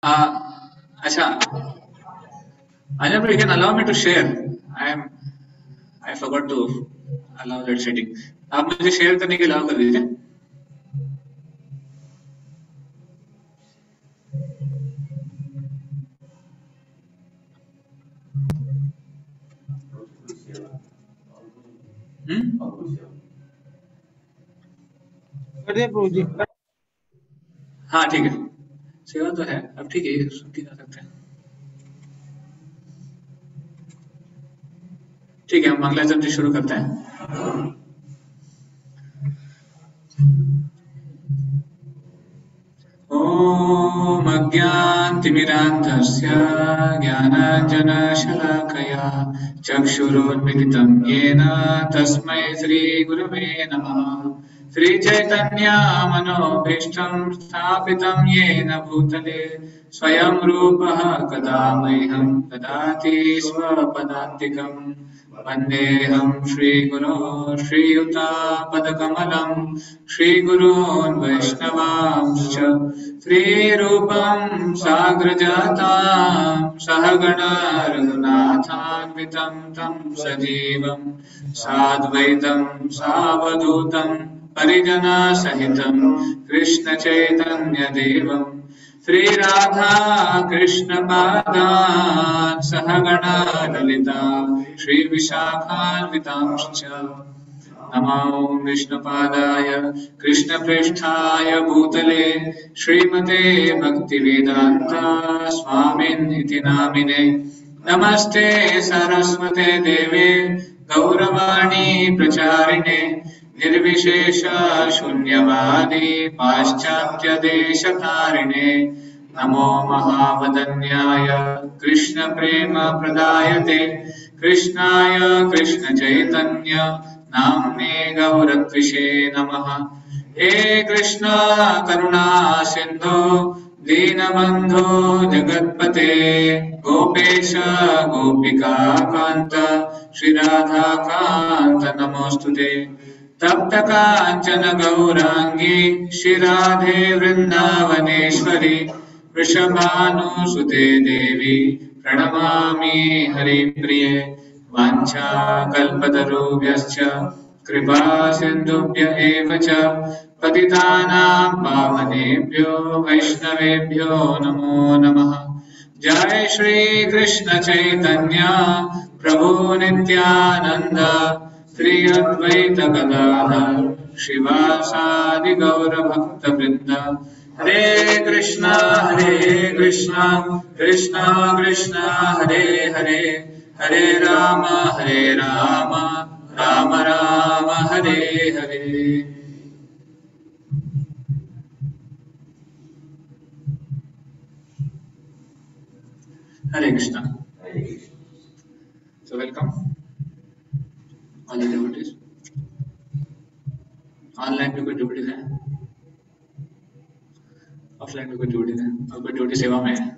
अच्छा, Anja, you can allow me to share. I forgot to allow that setting. आप मुझे share करने के अलाउ कर दीजिए. कर दिया प्रभु जी। हाँ ठीक है, सेवा तो है अब, ठीक है, ये सुन के जा सकते हैं. ठीक है, हम मंगलाचरण से शुरू करते हैं. ॐ अज्ञानतिमिरान्धस्य ज्ञानाञ्जनशलाकया चक्षुरुन्मिलितं येन तस्मै श्रीगुरवे नमः. श्रीचैतन्यमनोभीष्टं स्थापितं येन भूतले स्वयं रूपः कदा मह्यं ददाति स्वपदान्तिकम्. वन्देऽहं श्रीगुरो श्रीयुतापदकमलं श्रीगुरोन् वैष्णवांश्च श्रीरूपं साग्रजातां सहगणा रघुनाथान्वितं तं सजीवं साद्वैतं सावधूतं परिजनसहितं कृष्णचैतन्यदेवं श्रीराधा कृष्णपादान् सहगणा ललिता श्रीविशाखान्वितांश्च. नमो विष्णुपादाय कृष्णप्रेष्ठाय भूतले श्रीमते भक्तिवेदान्त स्वामिनिति नामिने. नमस्ते सरस्वते देवे गौरवाणी प्रचारिणे निर्विशेष शून्यवादी पाश्चात्यदेशतारिणे. नमो महावदन्याय कृष्णप्रेम प्रदायते कृष्णाय कृष्णचैतन्य नाम्ने गौरत्विषे नमः. हे कृष्ण करुणा सिन्धो दीनबन्धो जगत्पते गोपेश गोपिका कान्त श्रीराधाकान्त नमोऽस्तुते. तप्त काञ्चन गौराङ्गी श्रीराधे वृन्दावनेश्वरी वृषभानुसुते देवी प्रणमामि हरिप्रिये. वाञ्छाकल्पतरुभ्यश्च कृपा सिन्धुभ्य एव च पतितानां पावनेभ्यो वैष्णवेभ्यो नमो नमः. जय श्री कृष्ण चैतन्य प्रभु नित्यानंद श्री अद्वैत गदाधर श्रीवासादि गौर भक्त वृंद. Hare Krishna Krishna Krishna Hare Hare Hare Ram Ram Ram Hare Hare. Hare Krishna. So welcome all the devotees. Online भी कोई डिवोटीज हैं, ऑफलाइन भी कोई डिवोटीज हैं और कोई डिवोटी सेवा में है.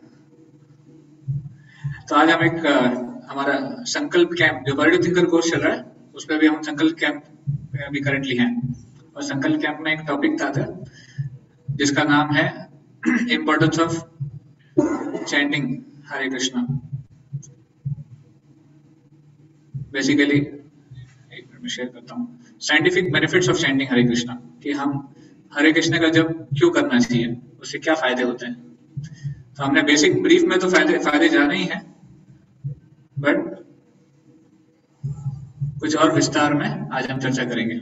तो आज हम एक हमारा संकल्प कैंप जो बर्डी थिंकर कोर्स चल रहा है उस पर भी हम संकल्प कैंप में अभी करंटली हैं. और संकल्प कैंप में एक टॉपिक था जिसका नाम है importance of chanting Hare Krishna. Basically एक मिनट में शेयर करता हूँ. Scientific benefits of chanting Hare Krishna, कि हम हरे कृष्णा का जब क्यों करना चाहिए, उससे क्या फायदे होते हैं. तो हमने बेसिक ब्रीफ में तो फायदे जाने ही हैं, बट कुछ और विस्तार में आज हम चर्चा करेंगे.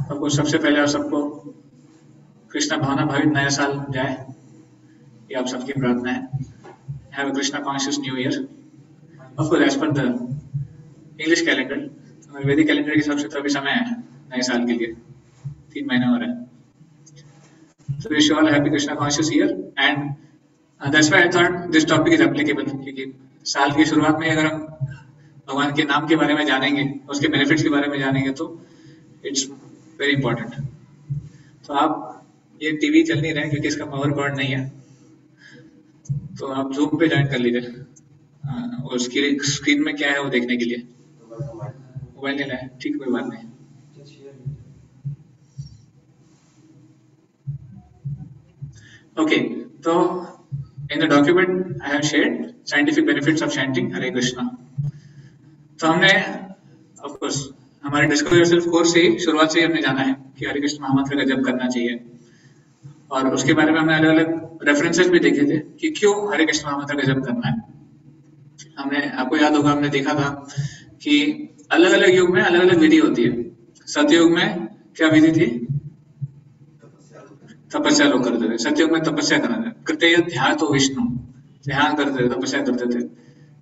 सबको सबसे पहले आप सबको कृष्णा भावना भावित नया साल जाए, ये आप सबकी प्रार्थना है. Have a Krishna conscious new year. Of course as per the English calendar, वैदिक कैलेंडर के हिसाब से तो अभी समय है नए साल के लिए, 3 महीने हो रहे हैं. So wish you all a happy Krishna conscious year, and that's why I thought this topic is applicable. क्योंकि साल की शुरुआत में अगर हम भगवान के नाम के बारे में जानेंगे, उसके बेनिफिट्स के बारे में जानेंगे तो इट्स वेरी इंपॉर्टेंट. तो आप ये टीवी चल नहीं रहे क्योंकि इसका पावर कॉर्ड नहीं है, तो आप जूम पे ज्वाइन कर लीजिए. और स्क्रीन में क्या है वो देखने के लिए. मोबाइल नहीं लाया, ठीक, कोई बात नहीं. ओके, तो in the document I have shared scientific benefits of chanting Hare Krishna. तो हमने ऑफ कोर्स हमारे डिस्कवर योरसेल्फ कोर्स से ही शुरुआत से ही हमने जाना है कि हरे कृष्ण महामंत्र का जप करना चाहिए, और उसके बारे में हमने अलग अलग रेफरेंसेस भी देखे थे कि क्यों हरे कृष्ण महामंत्र का जप करना है। हमने, आपको याद होगा, हमने देखा था कि अलग अलग युग में अलग अलग विधि होती है। सतयुग में क्या विधि थी? तपस्या लोग करते थे। सतयुग में तपस्या करते ध्यान तो विष्णु ध्यान करते थे, तपस्या करते थे।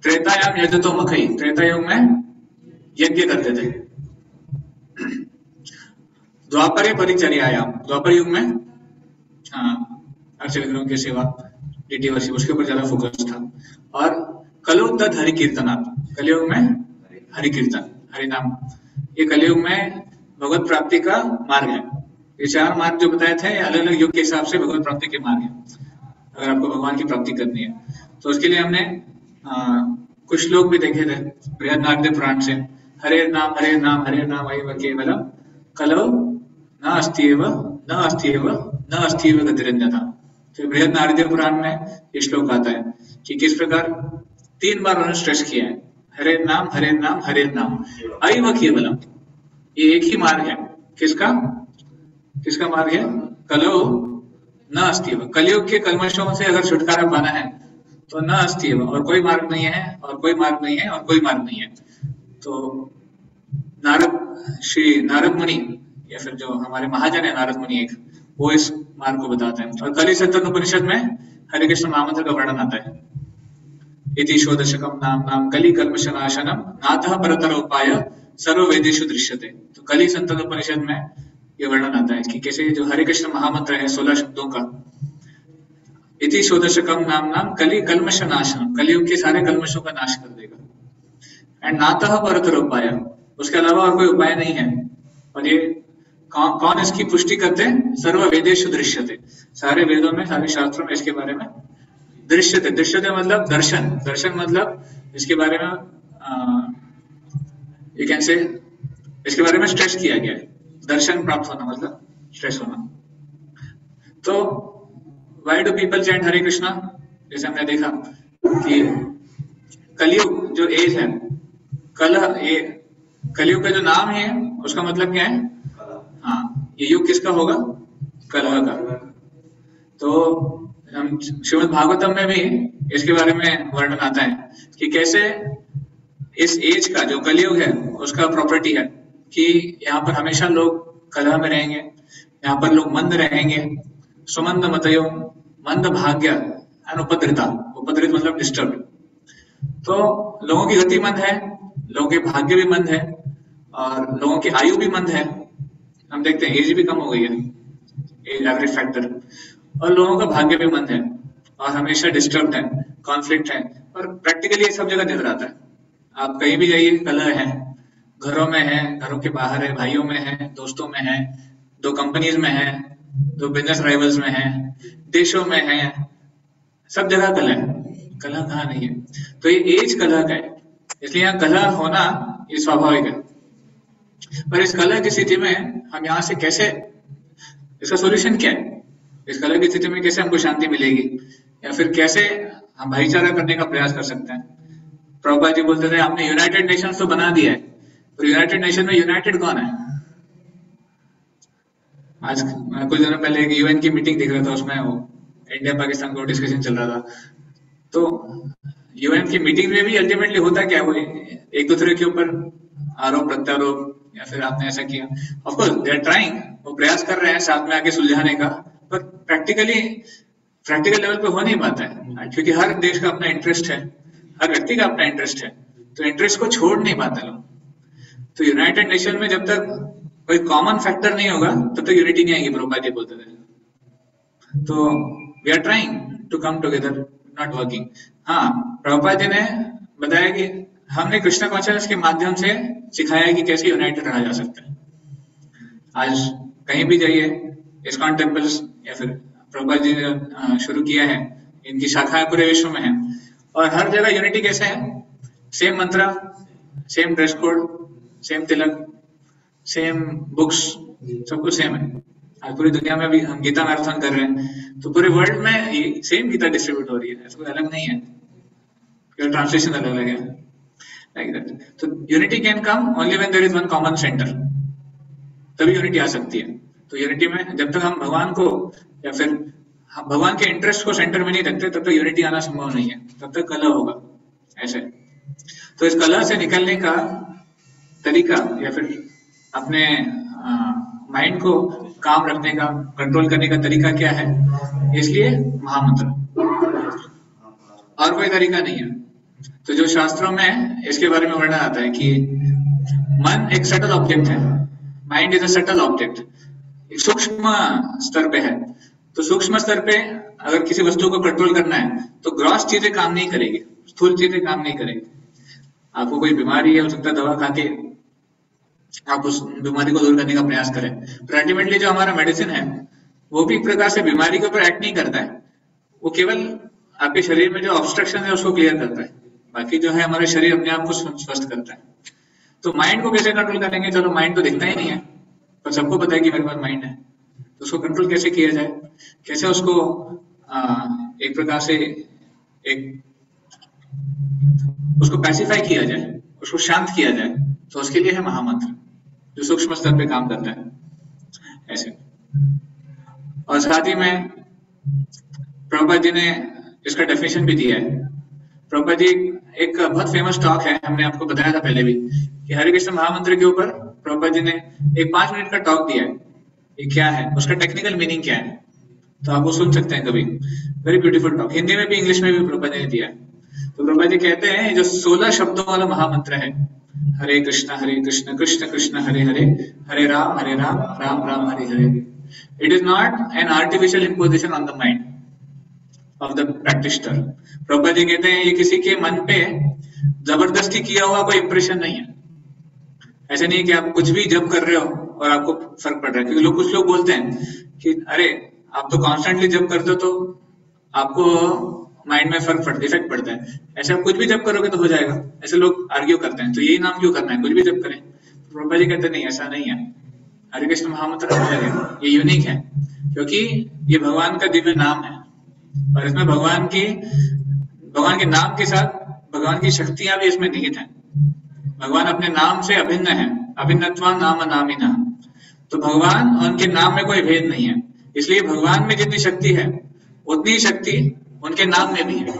त्रेतायाम यज्ञ तो मखई, त्रेता युग में यज्ञ करते थे। द्वापर परिचर्यायाम, द्वापर युग में अर्चक विग्रहों की सेवा, डीटी वर्षिप, उसके ऊपर ज्यादा फोकस था। और कलयुग तद हरि कीर्तनात्, कलयुग में हरि कीर्तन, हरि नाम, ये कलयुग में भगवत प्राप्ति का मार्ग है। ये चार मार्ग जो बताए थे अलग अलग युग के हिसाब से भगवत प्राप्ति के मार्ग है, अगर आपको भगवान की प्राप्ति करनी है तो। उसके लिए हमने कुछ श्लोक भी देखे थे बृहन्नारद पुराण से। हरे नाम हरे नाम हरे नाम एव केवलम कलौ न अस्त्येव न अस्त्येव न अस्त्येव गतिरन्यथा। तो बृहन्नारद पुराण में ये श्लोक आता है कि किस प्रकार 3 बार उन्होंने स्ट्रेस किया है, हरे नाम हरे नाम हरे नाम एव केवलम। ये एक ही मार्ग है, किसका किसका मार्ग है? कलौ न अस्त्येव, कलयुग के कल्मशों से अगर छुटकारा पाना है तो न अस्त्येव, और कोई मार्ग नहीं है, और कोई मार्ग नहीं है, और कोई मार्ग नहीं है। तो श्री नारद मुनि, या फिर जो हमारे महाजन है नारद मुनि एक, वो इस मार्ग को बताते हैं। और कलि सत्तन उपनिषद में हरे कृष्ण महामंत्र का वर्णन आता है। इति षोडशकम नाम नाम कलि कल्मष नाशनम नातः परतर उपाय सर्व वेदेषु दृश्यते। तो कलि संतन उपनिषद में ये वर्णन आता है कि कैसे जो हरे कृष्ण महामंत्र है 16 शब्दों का, इति षोडशकम नाम नाम कलि कल्मष नाशनम, कलियुग के सारे कल्मशों का नाश कर देगा। एंड नातः परतर उपाय, उसके अलावा और कोई उपाय नहीं है। और ये कौन इसकी पुष्टि करते हैं? सर्व वेदेषु दृश्यते, सारे वेदों में, सारे शास्त्रों में इसके बारे में दृश्यते। दृश्यते मतलब दर्शन, दर्शन मतलब इसके बारे में यू कैन से इसके बारे में स्ट्रेस किया गया है। दर्शन प्राप्त होना मतलब स्ट्रेस होना। तो व्हाई डू पीपल चैंट हरे कृष्णा? जैसे हमने देखा कि कलयुग जो एज है, कलयुग का जो नाम है उसका मतलब क्या है? हाँ, ये युग किसका होगा? कलह का। तो हम श्रीमद् भागवतम में भी इसके बारे में वर्णन आता है कि कैसे इस एज का जो कलयुग है उसका प्रॉपर्टी है कि यहाँ पर हमेशा लोग कलह में रहेंगे, यहाँ पर लोग मंद रहेंगे। सुमंद मतयो मंद भाग्य अनुपद्रिता, उपद्रित मतलब डिस्टर्ब। तो लोगों की गति मंद है, लोगों के भाग्य भी मंद है, और लोगों की आयु भी मंद है। हम देखते हैं एज भी कम हो गई है, एज एवरेज फैक्टर, और लोगों का भाग्य भी मंद है और हमेशा डिस्टर्ब है, कॉन्फ्लिक्ट है। और प्रैक्टिकली ये सब जगह नजर आता है। आप कहीं भी जाइए कलह है, घरों में है, घरों के बाहर है, भाइयों में है, दोस्तों में है, 2 कंपनीज में है, 2 बिजनेस राइवल्स में है, देशों में है, सब जगह कलह है। कलह कहाँ नहीं है? तो ये एज कलह का है, इसलिए यहाँ कलह होना ये स्वाभाविक है। पर इस कलह की स्थिति में हम यहाँ से कैसे, इसका सोल्यूशन क्या है? इस कलह की स्थिति में कैसे हमको शांति मिलेगी, या फिर कैसे हम भाईचारा करने का प्रयास कर सकते हैं? प्रभुपाद जी बोलते थे आपने यूनाइटेड नेशंस तो बना दिया है, तो यूनाइटेड नेशन में यूनाइटेड कौन है? आज कुछ दिनों पहले एक यूएन की मीटिंग देख रहा था, उसमें वो इंडिया पाकिस्तान को डिस्कशन चल रहा था। तो यूएन की मीटिंग में भी अल्टीमेटली होता क्या, वो एक दूसरे के ऊपर आरोप प्रत्यारोप, या फिर आपने ऐसा किया। Of course they are trying, वो प्रयास कर रहे हैं साथ में आके सुलझाने का, पर प्रैक्टिकल लेवल पे हो नहीं पाता है, क्योंकि हर देश का अपना इंटरेस्ट है, हर व्यक्ति का अपना इंटरेस्ट है, तो इंटरेस्ट को छोड़ नहीं पाते लोग। तो यूनाइटेड नेशन में जब तक कोई कॉमन फैक्टर नहीं होगा तब तक यूनिटी नहीं आएगी, प्रभुपाद जी बोलते थे। तो we are trying to come together, not working. हाँ, प्रभुपाद जी ने बताया कि हमने कृष्णा कॉन्शियसनेस के माध्यम से सिखाया कि कैसे यूनाइटेड रहा जा सकता है। आज कहीं भी जाइए, इस्कॉन टेम्पल्स या फिर प्रभुपाद जी ने शुरू किया है, इनकी शाखाएं पूरे विश्व में है, और हर जगह यूनिटी कैसे है? सेम मंत्रा, सेम ड्रेस कोड, सेम तिलक, सेम बुक्स, सब कुछ सेम है। आज पूरी दुनिया में भी हम गीता मैराथन कर रहे हैं, तो पूरे वर्ल्ड में सेम गीता डिस्ट्रीब्यूट हो रही है, ऐसा कोई अलग नहीं है, केवल ट्रांसलेशन अलग अलग है, लाइक दैट। तो unity can come only when there is one common centre, तभी यूनिटी आ सकती है। तो यूनिटी में जब तक हम भगवान को या फिर भगवान के इंटरेस्ट को सेंटर में नहीं रखते तब तक यूनिटी आना संभव नहीं है, तब तक कलह होगा ऐसे। तो इस कलह से निकलने का तरीका या फिर अपने माइंड को काम रखने का, कंट्रोल करने का तरीका क्या है? इसलिए महामंत्र, और कोई तरीका नहीं है। तो जो शास्त्रों में इसके बारे में वर्णन आता है कि मन एक सटल ऑब्जेक्ट है, mind is a subtle object, एक सूक्ष्म स्तर पे है। तो सूक्ष्म स्तर पे अगर किसी वस्तु को कंट्रोल करना है तो ग्रॉस चीजें काम नहीं करेगी, स्थूल चीजें काम नहीं करेगी। आपको कोई बीमारी है, हो सकता है दवा खा के आप उस बीमारी को दूर करने का प्रयास करें, पर अल्टीमेटली जो हमारा मेडिसिन है वो भी एक प्रकार से बीमारी के ऊपर एक्ट नहीं करता है, वो केवल आपके शरीर में जो ऑब्स्ट्रक्शन है उसको क्लियर करता है, बाकी जो है हमारा शरीर अपने आप को स्वस्थ करता है। तो माइंड को कैसे कंट्रोल करेंगे? चलो माइंड तो दिखता ही नहीं है, पर सबको पता है कि मेरे पास माइंड है, तो उसको कंट्रोल कैसे किया जाए, कैसे उसको एक प्रकार से उसको पैसिफाई किया जाए, उसको शांत किया जाए, तो उसके लिए है महामंत्र जो सूक्ष्म स्तर पे काम करता है ऐसे। और साथ ही में प्रभुपाद जी ने इसका डेफिनेशन भी दिया है। प्रभुपाद जी एक बहुत फेमस टॉक है, हमने आपको बताया था पहले भी कि हरे कृष्ण महामंत्र के ऊपर प्रभुपाद जी ने एक 5 मिनट का टॉक दिया है। ये क्या है, उसका टेक्निकल मीनिंग क्या है, तो आप वो सुन सकते हैं कभी। वेरी ब्यूटीफुल टॉक, हिंदी में भी इंग्लिश में भी प्रभुपाद जी ने दिया है। तो प्रभुपाद जी कहते हैं जो 16 शब्दों वाला महामंत्र है, Hare Krishna Krishna Krishna Hare Hare, Hare Ram Ram Ram Hare Hare, it is not an artificial imposition on the mind of the practitioner. Prabhupada ji कहते हैं ये किसी के मन पे जबरदस्ती किया हुआ कोई इंप्रेशन नहीं है। ऐसे नहीं कि आप कुछ भी जब कर रहे हो और आपको फर्क पड़ रहा है, क्योंकि कुछ लोग बोलते हैं कि अरे आप तो कॉन्स्टेंटली जब करते हो तो आपको माइंड में इफेक्ट पड़ता है, ऐसे आप कुछ भी जब करोगे तो हो जाएगा, ऐसे लोग आर्ग्यू करते हैं, तो यही नाम क्यों करना है, कुछ भी जब करें। प्रभुपाद जी कहते नहीं, ऐसा नहीं है। हरे कृष्ण महामंत्र अलग है, ये यूनिक है, क्योंकि ये भगवान का दिव्य नाम है और इसमें भगवान के नाम के साथ भगवान की शक्तियां भी इसमें निहित हैं। भगवान अपने नाम से अभिन्न है, अभिन्नत्वा नाम नामिना। तो भगवान और उनके नाम में कोई भेद नहीं है, इसलिए भगवान में जितनी शक्ति है उतनी ही शक्ति उनके नाम में भी है।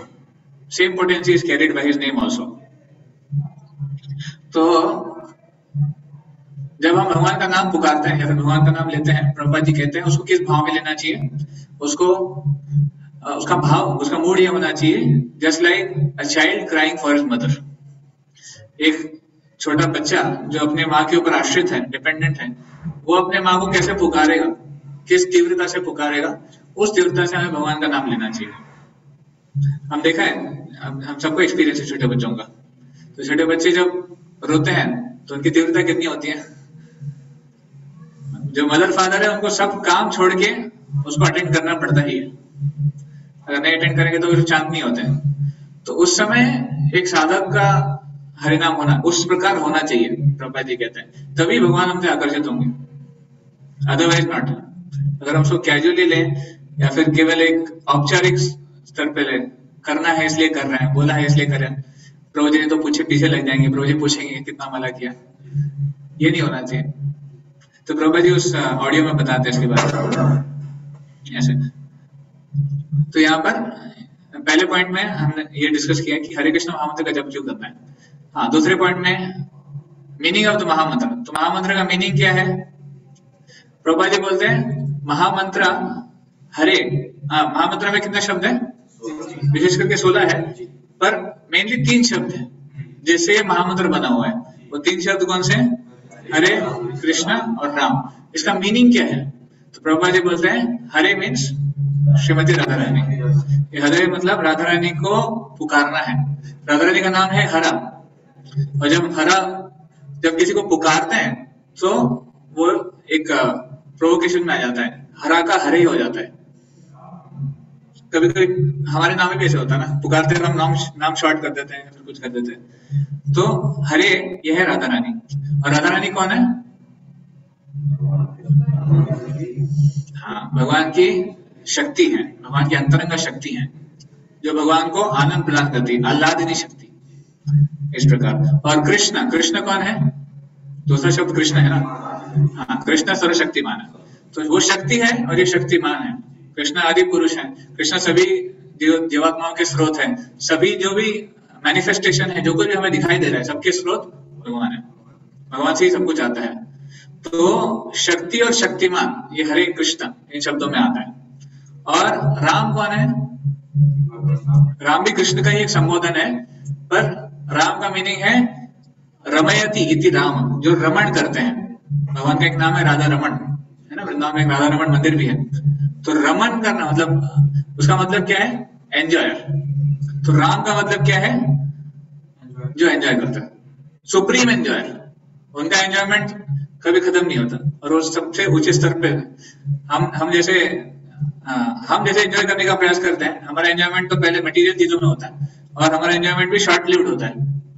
Same potency is carried by his name also. तो जब हम भगवान का नाम पुकारते हैं या फिर भगवान का नाम लेते हैं, प्रभुपाद जी कहते हैं उसको किस भाव में लेना चाहिए, उसको उसका भाव, उसका मूड ये होना चाहिए just like a child crying for his mother. एक छोटा बच्चा जो अपने माँ के ऊपर आश्रित है, डिपेंडेंट है, वो अपने माँ को कैसे पुकारेगा, किस तीव्रता से पुकारेगा, उस तीव्रता से हमें भगवान का नाम लेना चाहिए। हम देखा है, हम सबको एक्सपीरियंस है छोटे बच्चों का। तो छोटे बच्चे जब रोते हैं तो उनकी तीव्रता कितनी होती है। जो मदर फादर है उनको सब काम छोड़ के उसको अटेंड करना पड़ता ही है, अगर नहीं अटेंड करेंगे तो फिर शांत नहीं होते हैं। तो उस समय एक साधक का हरिनाम होना उस प्रकार होना चाहिए, प्रभुपाद जी कहते हैं, तभी भगवान हमसे आकर्षित होंगे, अदरवाइज नॉट। अगर हम उसको कैजुअली लें या फिर केवल एक औपचारिक स्तर पे ले, करना है इसलिए कर रहे हैं, बोला है इसलिए कर रहे हैं, प्रभु जी तो पीछे लग जाएंगे, प्रभु जी पूछेंगे कितना माला किया, ये नहीं होना चाहिए। तो प्रभुपाद जी उस ऑडियो में बताते हैं इसके बारे ऐसे। तो यहाँ पर पहले पॉइंट में हमने ये डिस्कस किया कि हरे कृष्ण महामंत्र का जप क्यों करना है। हाँ, दूसरे पॉइंट में मीनिंग ऑफ द महामंत्र। तो महामंत्र का मीनिंग क्या है? प्रभुपाद जी बोलते हैं महामंत्र हरे, महामंत्र में कितने शब्द है? विशेष करके 16 है, पर मेनली 3 शब्द है जिससे ये महामंत्र बना हुआ है। वो 3 शब्द कौन से हैं? हरे कृष्ण और राम। इसका मीनिंग क्या है? तो प्रभुपाद जी बोलते हैं हरे मीन्स श्रीमती राधा रानी। ये हरे मतलब राधा रानी को पुकारना है। राधा रानी का नाम है हरा, और जब किसी को पुकारते हैं तो वो एक प्रोवोकेशन में आ जाता है, हरा का हरे ही हो जाता है। कभी कभी हमारे नाम में भी ऐसे होता है ना, पुकारते हैं हम नाम शॉर्ट कर देते हैं, फिर कुछ कर देते हैं। तो हरे ये है राधा रानी, और राधा रानी कौन है? हाँ, भगवान की शक्ति है, भगवान की अंतरंग शक्ति है जो भगवान को आनंद प्रदान करती है, आह्लादिनी शक्ति, इस प्रकार। और कृष्ण, कृष्ण कौन है? दूसरा शब्द कृष्ण है ना, हाँ, कृष्ण सर्वशक्तिमान है, तो वो शक्ति है और ये शक्तिमान है। कृष्ण आदि पुरुष है, कृष्ण सभी जीवात्माओं के स्रोत है, सभी जो भी मैनिफेस्टेशन है, जो कुछ भी हमें दिखाई दे रहा है, सबके स्रोत भगवान है, भगवान से ही सब कुछ आता है। तो शक्ति और शक्तिमान ये हरे कृष्ण इन शब्दों में आता है। और राम कौन है? राम भी कृष्ण का ही एक संबोधन है, पर राम का मीनिंग है रमयति इति राम, जो रमण करते हैं। भगवान का एक नाम है राधा रमण, है ना, वृंदावन में एक राधा रमण मंदिर भी है। तो रमन करना मतलब उसका मतलब क्या है? एंजॉयर। तो राम का मतलब क्या है? जो एंजॉय करता है, सुप्रीम एंजॉयर। उनका एंजॉयमेंट कभी खत्म नहीं होता और वो सबसे ऊंचे स्तर पे हम जैसे एंजॉय करने का प्रयास करते हैं। हमारा एंजॉयमेंट तो पहले मटेरियल चीजों में होता है और हमारा एंजॉयमेंट भी शॉर्ट लिव्ड होता है,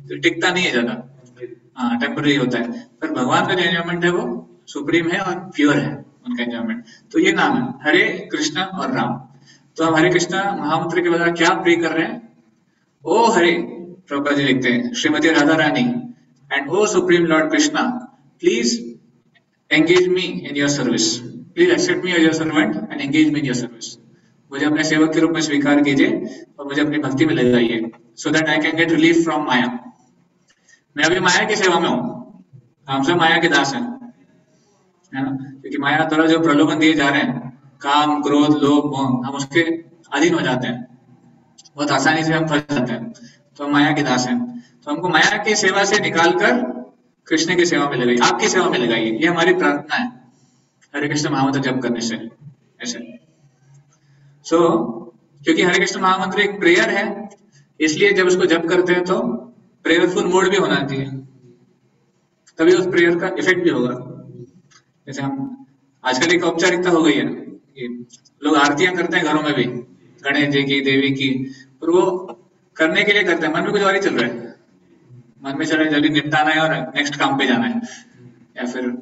तो टिकता नहीं है ज्यादा, टेम्पररी होता है। पर भगवान का जो एंजॉयमेंट है वो सुप्रीम है और प्योर है उनका एंजॉयमेंट। तो ये नाम है हरे कृष्ण और राम। तो हम हरे कृष्ण महामंत्र के द्वारा क्या प्रे कर रहे हैं? ओ हरे, प्रभुपाद जी लिखते हैं, Shrimati Radha Rani and O supreme Lord Krishna, please engage me in your service, please accept me as your servant and engage me in your service. मुझे अपने सेवक के रूप में स्वीकार कीजिए और मुझे अपनी भक्ति में लगाइए, so that I can get relief from maya. मैं अभी माया की सेवा में हूँ, हम सब माया के दास हैं, है ना, क्योंकि माया द्वारा जो प्रलोभन दिए जा रहे हैं, काम क्रोध लोभ मोह, हम उसके अधीन हो जाते हैं, बहुत आसानी से हम फंस जाते हैं। तो हम माया के दास हैं, तो हमको माया की सेवा से निकालकर कृष्ण की सेवा में लगाइए, आपकी सेवा में लगाइए, ये हमारी प्रार्थना है हरे कृष्ण महामंत्र जप करने से। ऐसे क्योंकि हरे कृष्ण महामंत्र एक प्रेयर है, इसलिए जब उसको जप करते हैं तो प्रेयरफुल मोड भी होना चाहिए, तभी उस प्रेयर का इफेक्ट भी होगा। जैसे हम आजकल एक औपचारिकता हो गई है कि लोग आरतियां करते हैं घरों में भी, गणेश जी की, देवी की, और वो करने के लिए करते हैं, मन में कुछ और ही चल रहा है, मन में चल रहा है जल्दी निपटाना है और नेक्स्ट काम पे जाना है, या फिर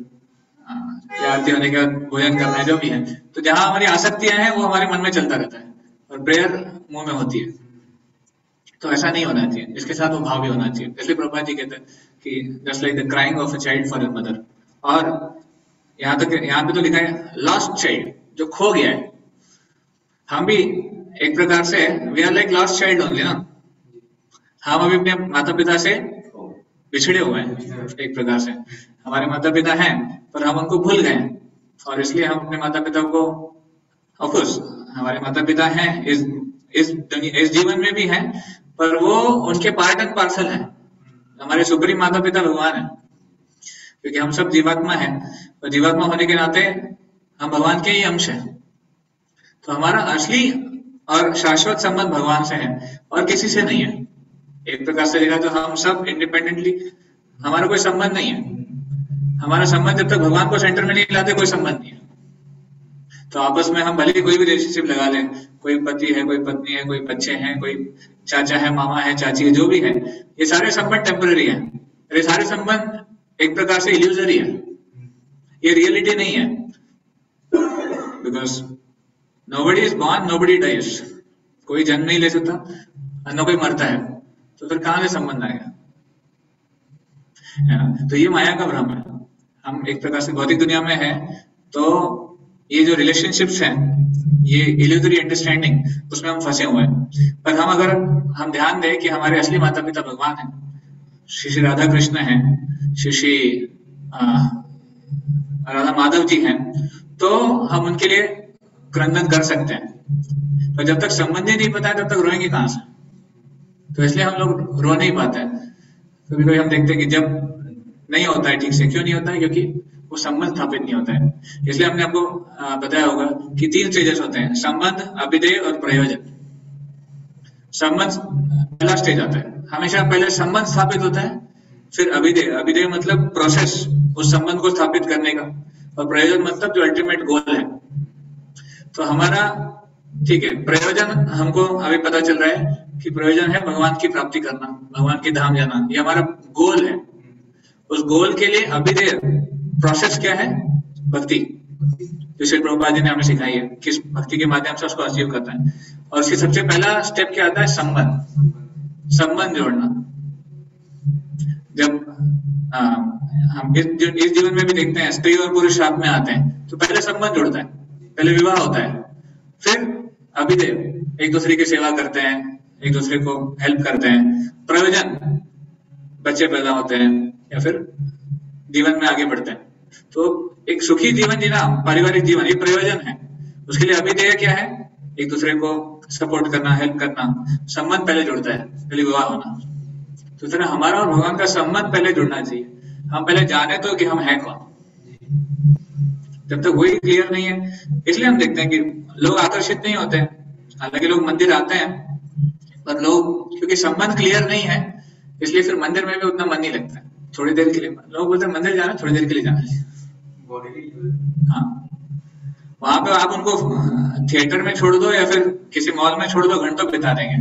आरती होने के बाद भोजन करना है, जो भी है। तो जहां हमारी आसक्तियां हैं वो हमारे मन में चलता रहता है और प्रेयर मुंह में होती है। तो ऐसा नहीं होना चाहिए, इसके साथ वो भाव भी होना चाहिए। इसलिए प्रभुपाद जी कहते हैं कि just like the crying of a child for his mother. और यहाँ पे तो लिखा है लॉस्ट चाइल्ड, जो खो गया है। हम भी एक प्रकार से we are like lost child only ना, हम अभी अपने माता पिता से बिछड़े हुए हैं एक प्रकार से। हमारे माता पिता हैं पर हम उनको भूल गए, और इसलिए हम अपने माता पिता को, ऑफ कोर्स हमारे माता पिता हैं इस जीवन में भी हैं, पर वो उनके पार्ट एंड पार्सल है। हमारे सुप्रीम माता पिता भगवान है, क्योंकि हम सब जीवात्मा हैं, और जीवात्मा होने के नाते हम भगवान के ही अंश हैं। तो हमारा असली और शाश्वत संबंध भगवान से है और किसी से नहीं है। एक प्रकार से देखा तो हम सब इंडिपेंडेंटली, हमारा कोई संबंध नहीं है। हमारा संबंध जब तक भगवान को सेंटर में नहीं लाते कोई संबंध नहीं है। तो आपस में हम भले कोई भी रिलेशनशिप लगा लें, कोई पति है, कोई पत्नी है, कोई बच्चे हैं, कोई चाचा है, मामा है, चाची है, जो भी है, ये सारे संबंध टेम्पररी है। ये सारे संबंध एक प्रकार से इल्यूजरी है, ये रियलिटी नहीं है। Because nobody is born, nobody dies. कोई जन्म नहीं ले सकता और न कोई मरता है, तो फिर कहां से संबंध आएगा? तो ये माया का भ्रम है। हम एक प्रकार से भौतिक दुनिया में है, तो ये जो रिलेशनशिप्स हैं, ये इल्यूजरी अंडरस्टैंडिंग, उसमें हम फंसे हुए हैं। पर अगर हम ध्यान दें कि हमारे असली माता पिता भगवान हैं, श्री राधा कृष्ण हैं, श्री राधा माधव जी हैं, तो हम उनके लिए क्रंदन कर सकते हैं। पर जब तक संबंध ही नहीं पता है तब तक रोएंगे कहां से? तो इसलिए हम लोग रो नहीं पाते हैं। कभी कभी हम देखते हैं कि जब नहीं होता है ठीक से, क्यों नहीं होता है? क्योंकि वो संबंध स्थापित नहीं होता है। इसलिए हमने आपको बताया होगा कि 3 स्टेजेस होते हैं, संबंध, अभिधेय और प्रयोजन। संबंध पहला स्टेज आता है, हमेशा पहले संबंध स्थापित होता है, फिर अभिधेय। अभिधेय मतलब प्रोसेस उस संबंध को स्थापित करने का, और प्रयोजन मतलब जो अल्टीमेट गोल है। तो हमारा ठीक है, प्रयोजन हमको अभी पता चल रहा है कि प्रयोजन है भगवान की प्राप्ति करना, भगवान के धाम जाना, ये हमारा गोल है। उस गोल के लिए अभिधेय प्रोसेस क्या है? भक्ति। जो श्री प्रभुपाद जी ने हमें सिखाई है, किस भक्ति के माध्यम से उसको अचीव करना है। और उसके सबसे पहला स्टेप क्या आता है? संबंध जोड़ना। जब हम इस जीवन में भी देखते हैं, स्त्री और पुरुष साथ में आते हैं तो पहले संबंध जुड़ता है, पहले विवाह होता है, फिर अभिदेव, एक दूसरे की सेवा करते हैं, एक दूसरे को हेल्प करते हैं, प्रयोजन, बच्चे पैदा होते हैं या फिर जीवन में आगे बढ़ते हैं। तो एक सुखी जीवन जीना, पारिवारिक जीवन, ये प्रयोजन है। उसके लिए अभिदेय क्या है? एक दूसरे को सपोर्ट करना, हेल्प करना। संबंध पहले जुड़ता है, पहले विवाह होना। तो तरह हमारा और भगवान का संबंध पहले जुड़ना चाहिए। हम पहले जाने तो कि हम हैं कौन। जब तक वही क्लियर नहीं है, इसलिए हम देखते हैं कि लोग आकर्षित नहीं होते हैं। हालांकि लोग मंदिर आते हैं, पर लोग क्योंकि संबंध क्लियर नहीं है, इसलिए फिर मंदिर में भी उतना मन नहीं लगता है। थोड़ी देर के लिए लोग बोलते हैं मंदिर जाना, थोड़ी देर के लिए जाना है। हाँ, वहां पे आप उनको थिएटर में छोड़ दो या फिर किसी मॉल में छोड़ दो, घंटों बिता देंगे,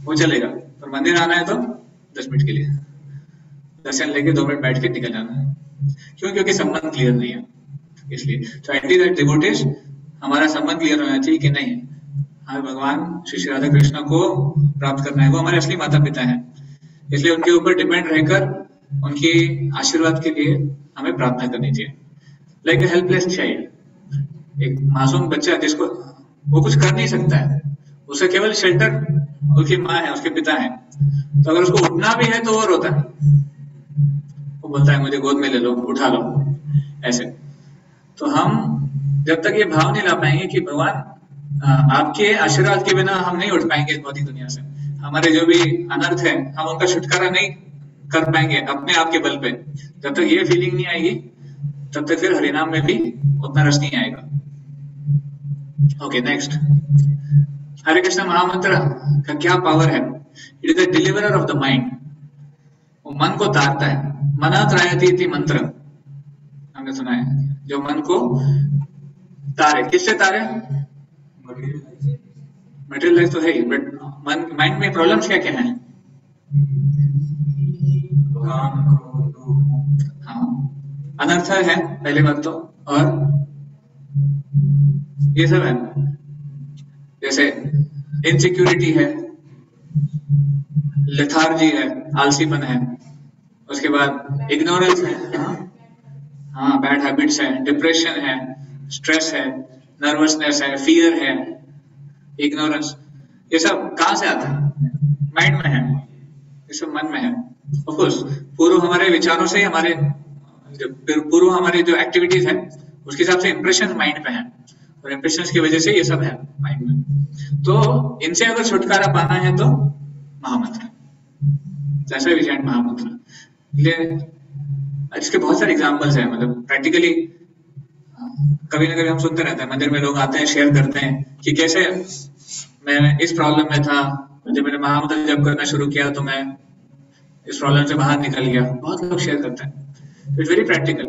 वो चलेगा। पर मंदिर आना है तो 10 मिनट के लिए दर्शन लेके 2 मिनट बैठ के निकल जाना है। क्यों? क्योंकि संबंध क्लियर नहीं है। इसलिए तो एंटी दैट डिवोटीज, हमारा संबंध क्लियर होना चाहिए कि नहीं, हमें भगवान श्री राधा कृष्ण को प्राप्त करना है। वो हमारे असली माता पिता हैं, इसलिए उनके ऊपर डिपेंड रहकर उनकी आशीर्वाद के लिए हमें प्रार्थना करनी चाहिए। लाइक ए हेल्पलेस चाइल्ड, एक मासूम बच्चा जिसको वो कुछ कर नहीं सकता है, उसे केवल शेल्टर उसकी माँ है, उसके पिता है। तो अगर उसको उठना भी है तो वो रोता है, वो बोलता है मुझे गोद में ले लो, उठा लो, ऐसे। तो हम जब तक ये भाव नहीं ला पाएंगे कि भगवान आपके आशीर्वाद के बिना हम नहीं उठ पाएंगे इस भौतिक दुनिया से, हमारे जो भी अनर्थ है हम उनका छुटकारा नहीं कर पाएंगे अपने आप के बल पे, जब तक ये फीलिंग नहीं आएगी तब तक फिर हरिनाम में भी उतना रस नहीं आएगा। ओके, नेक्स्ट, हरे कृष्ण महामंत्र का क्या पावर है? It is the deliverer of the mind. वो मन को तारता है। मना त्रायति इति मंत्र हमने सुना है, जो मन को तारे। किससे तारे? मटेरियलाइज तो है ही, बट माइंड में प्रॉब्लम्स क्या क्या है? हाँ, अनर्थ है पहले बात तो, और ये सब है, जैसे इनसिक्योरिटी है, लेथार्जी है, आलसीपन है, उसके बाद इग्नोरेंस है, हाँ, बैड हैबिट्स है, डिप्रेशन है, स्ट्रेस है, नर्वसनेस है, फियर है, इग्नोरेंस। ये सब कहाँ से आता है? माइंड में है, ये सब मन में है। ऑफ कोर्स पूर्व हमारे विचारों से, हमारे जो एक्टिविटीज है उसके हिसाब से इंप्रेशन माइंड पे है, और इंप्रेशंस की वजह से ये सब है माइंड में। तो इनसे अगर छुटकारा पाना है तो महामंत्र, जैसे भी चैंट महामंत्र। इसके बहुत सारे एग्जांपल्स हैं, मतलब प्रैक्टिकली कभी ना कभी हम सुनते रहते हैं, मंदिर में लोग आते हैं, शेयर करते हैं कि कैसे मैं इस प्रॉब्लम में था, जब मैंने महामंत्र जप करना शुरू किया तो मैं इस प्रॉब्लम से बाहर निकल गया। बहुत लोग शेयर करते हैं। It's very practical.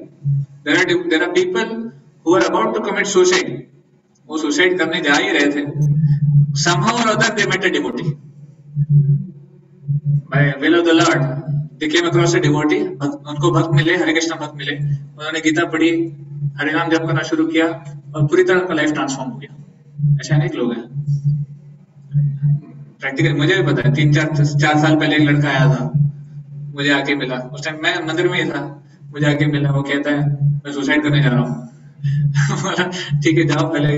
There are people who are about to commit suicide. वो सुसाइड करने जा ही रहे थे, somehow or other they met a devotee by will of the Lord, they came across a devotee, उनको भक्त मिले, हरे कृष्ण भक्त मिले, उन्होंने गीता पढ़ी, हरे नाम जप करना शुरू किया और पूरी तरह का लाइफ ट्रांसफॉर्म हो गया। ऐसे अनेक लोग हैं प्रैक्टिकल। मुझे भी पता है, 3-4 साल पहले एक लड़का आया था, मुझे आके मिला, उस टाइम मैं मंदिर में ही था, मुझे आके मिला, वो कहता है मैं सुसाइड करने जा रहा हूँ। ठीक है, जाओ पहले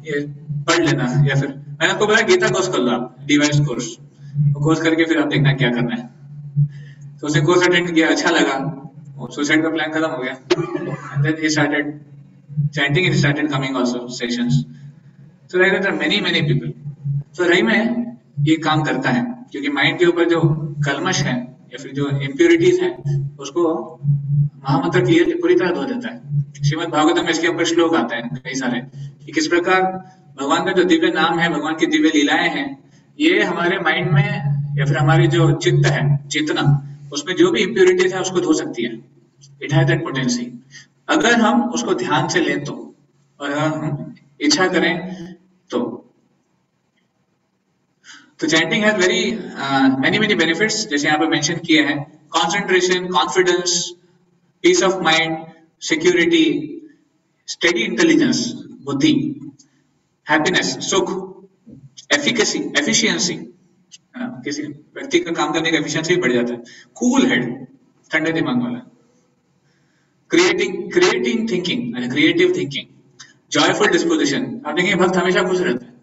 ये पढ़ लेना, या फिर मैंने आपको बोला गीता कोर्स कर लो आप, डिवाइस कोर्स, वो कोर्स करके फिर आप देखना क्या करना है। तो उसने कोर्स अटेंड किया, अच्छा लगा, सुसाइड का प्लान खत्म हो गया। And then he started chanting, he started coming also sessions. So like that, there are many people. So रही में ये काम करता है, क्योंकि माइंड के ऊपर जो कलमश है या फिर जो इम्प्योरिटीज है उसको महामंत्र क्लियर पूरी तरह धो देता है। श्रीमद् भागवतम में इसके ऊपर श्लोक आते हैं कई सारे, कि किस प्रकार भगवान का जो दिव्य नाम है, भगवान की दिव्य लीलाएं हैं, ये हमारे माइंड में या फिर हमारी जो चित्त है, चेतना, उसमें जो भी इम्प्योरिटीज है उसको धो सकती है। इट हैज दैट पोटेंसी, अगर हम उसको ध्यान से लें तो, और अगर हम इच्छा करें तो। तो chanting has very many benefits, जैसे यहाँ पे मेंशन किए हैं, concentration, confidence, peace of mind, security, steady intelligence, बुद्धि, हैप्पीनेस, सुख, एफिकेसी, एफिशिएंसी, किसी व्यक्ति का काम करने का एफिशिएंसी बढ़ जाता है। कूल हेड, ठंडे दिमाग वाला। Creating thinking, creative thinking, joyful disposition. आप देखेंगे भक्त हमेशा खुश रहते हैं,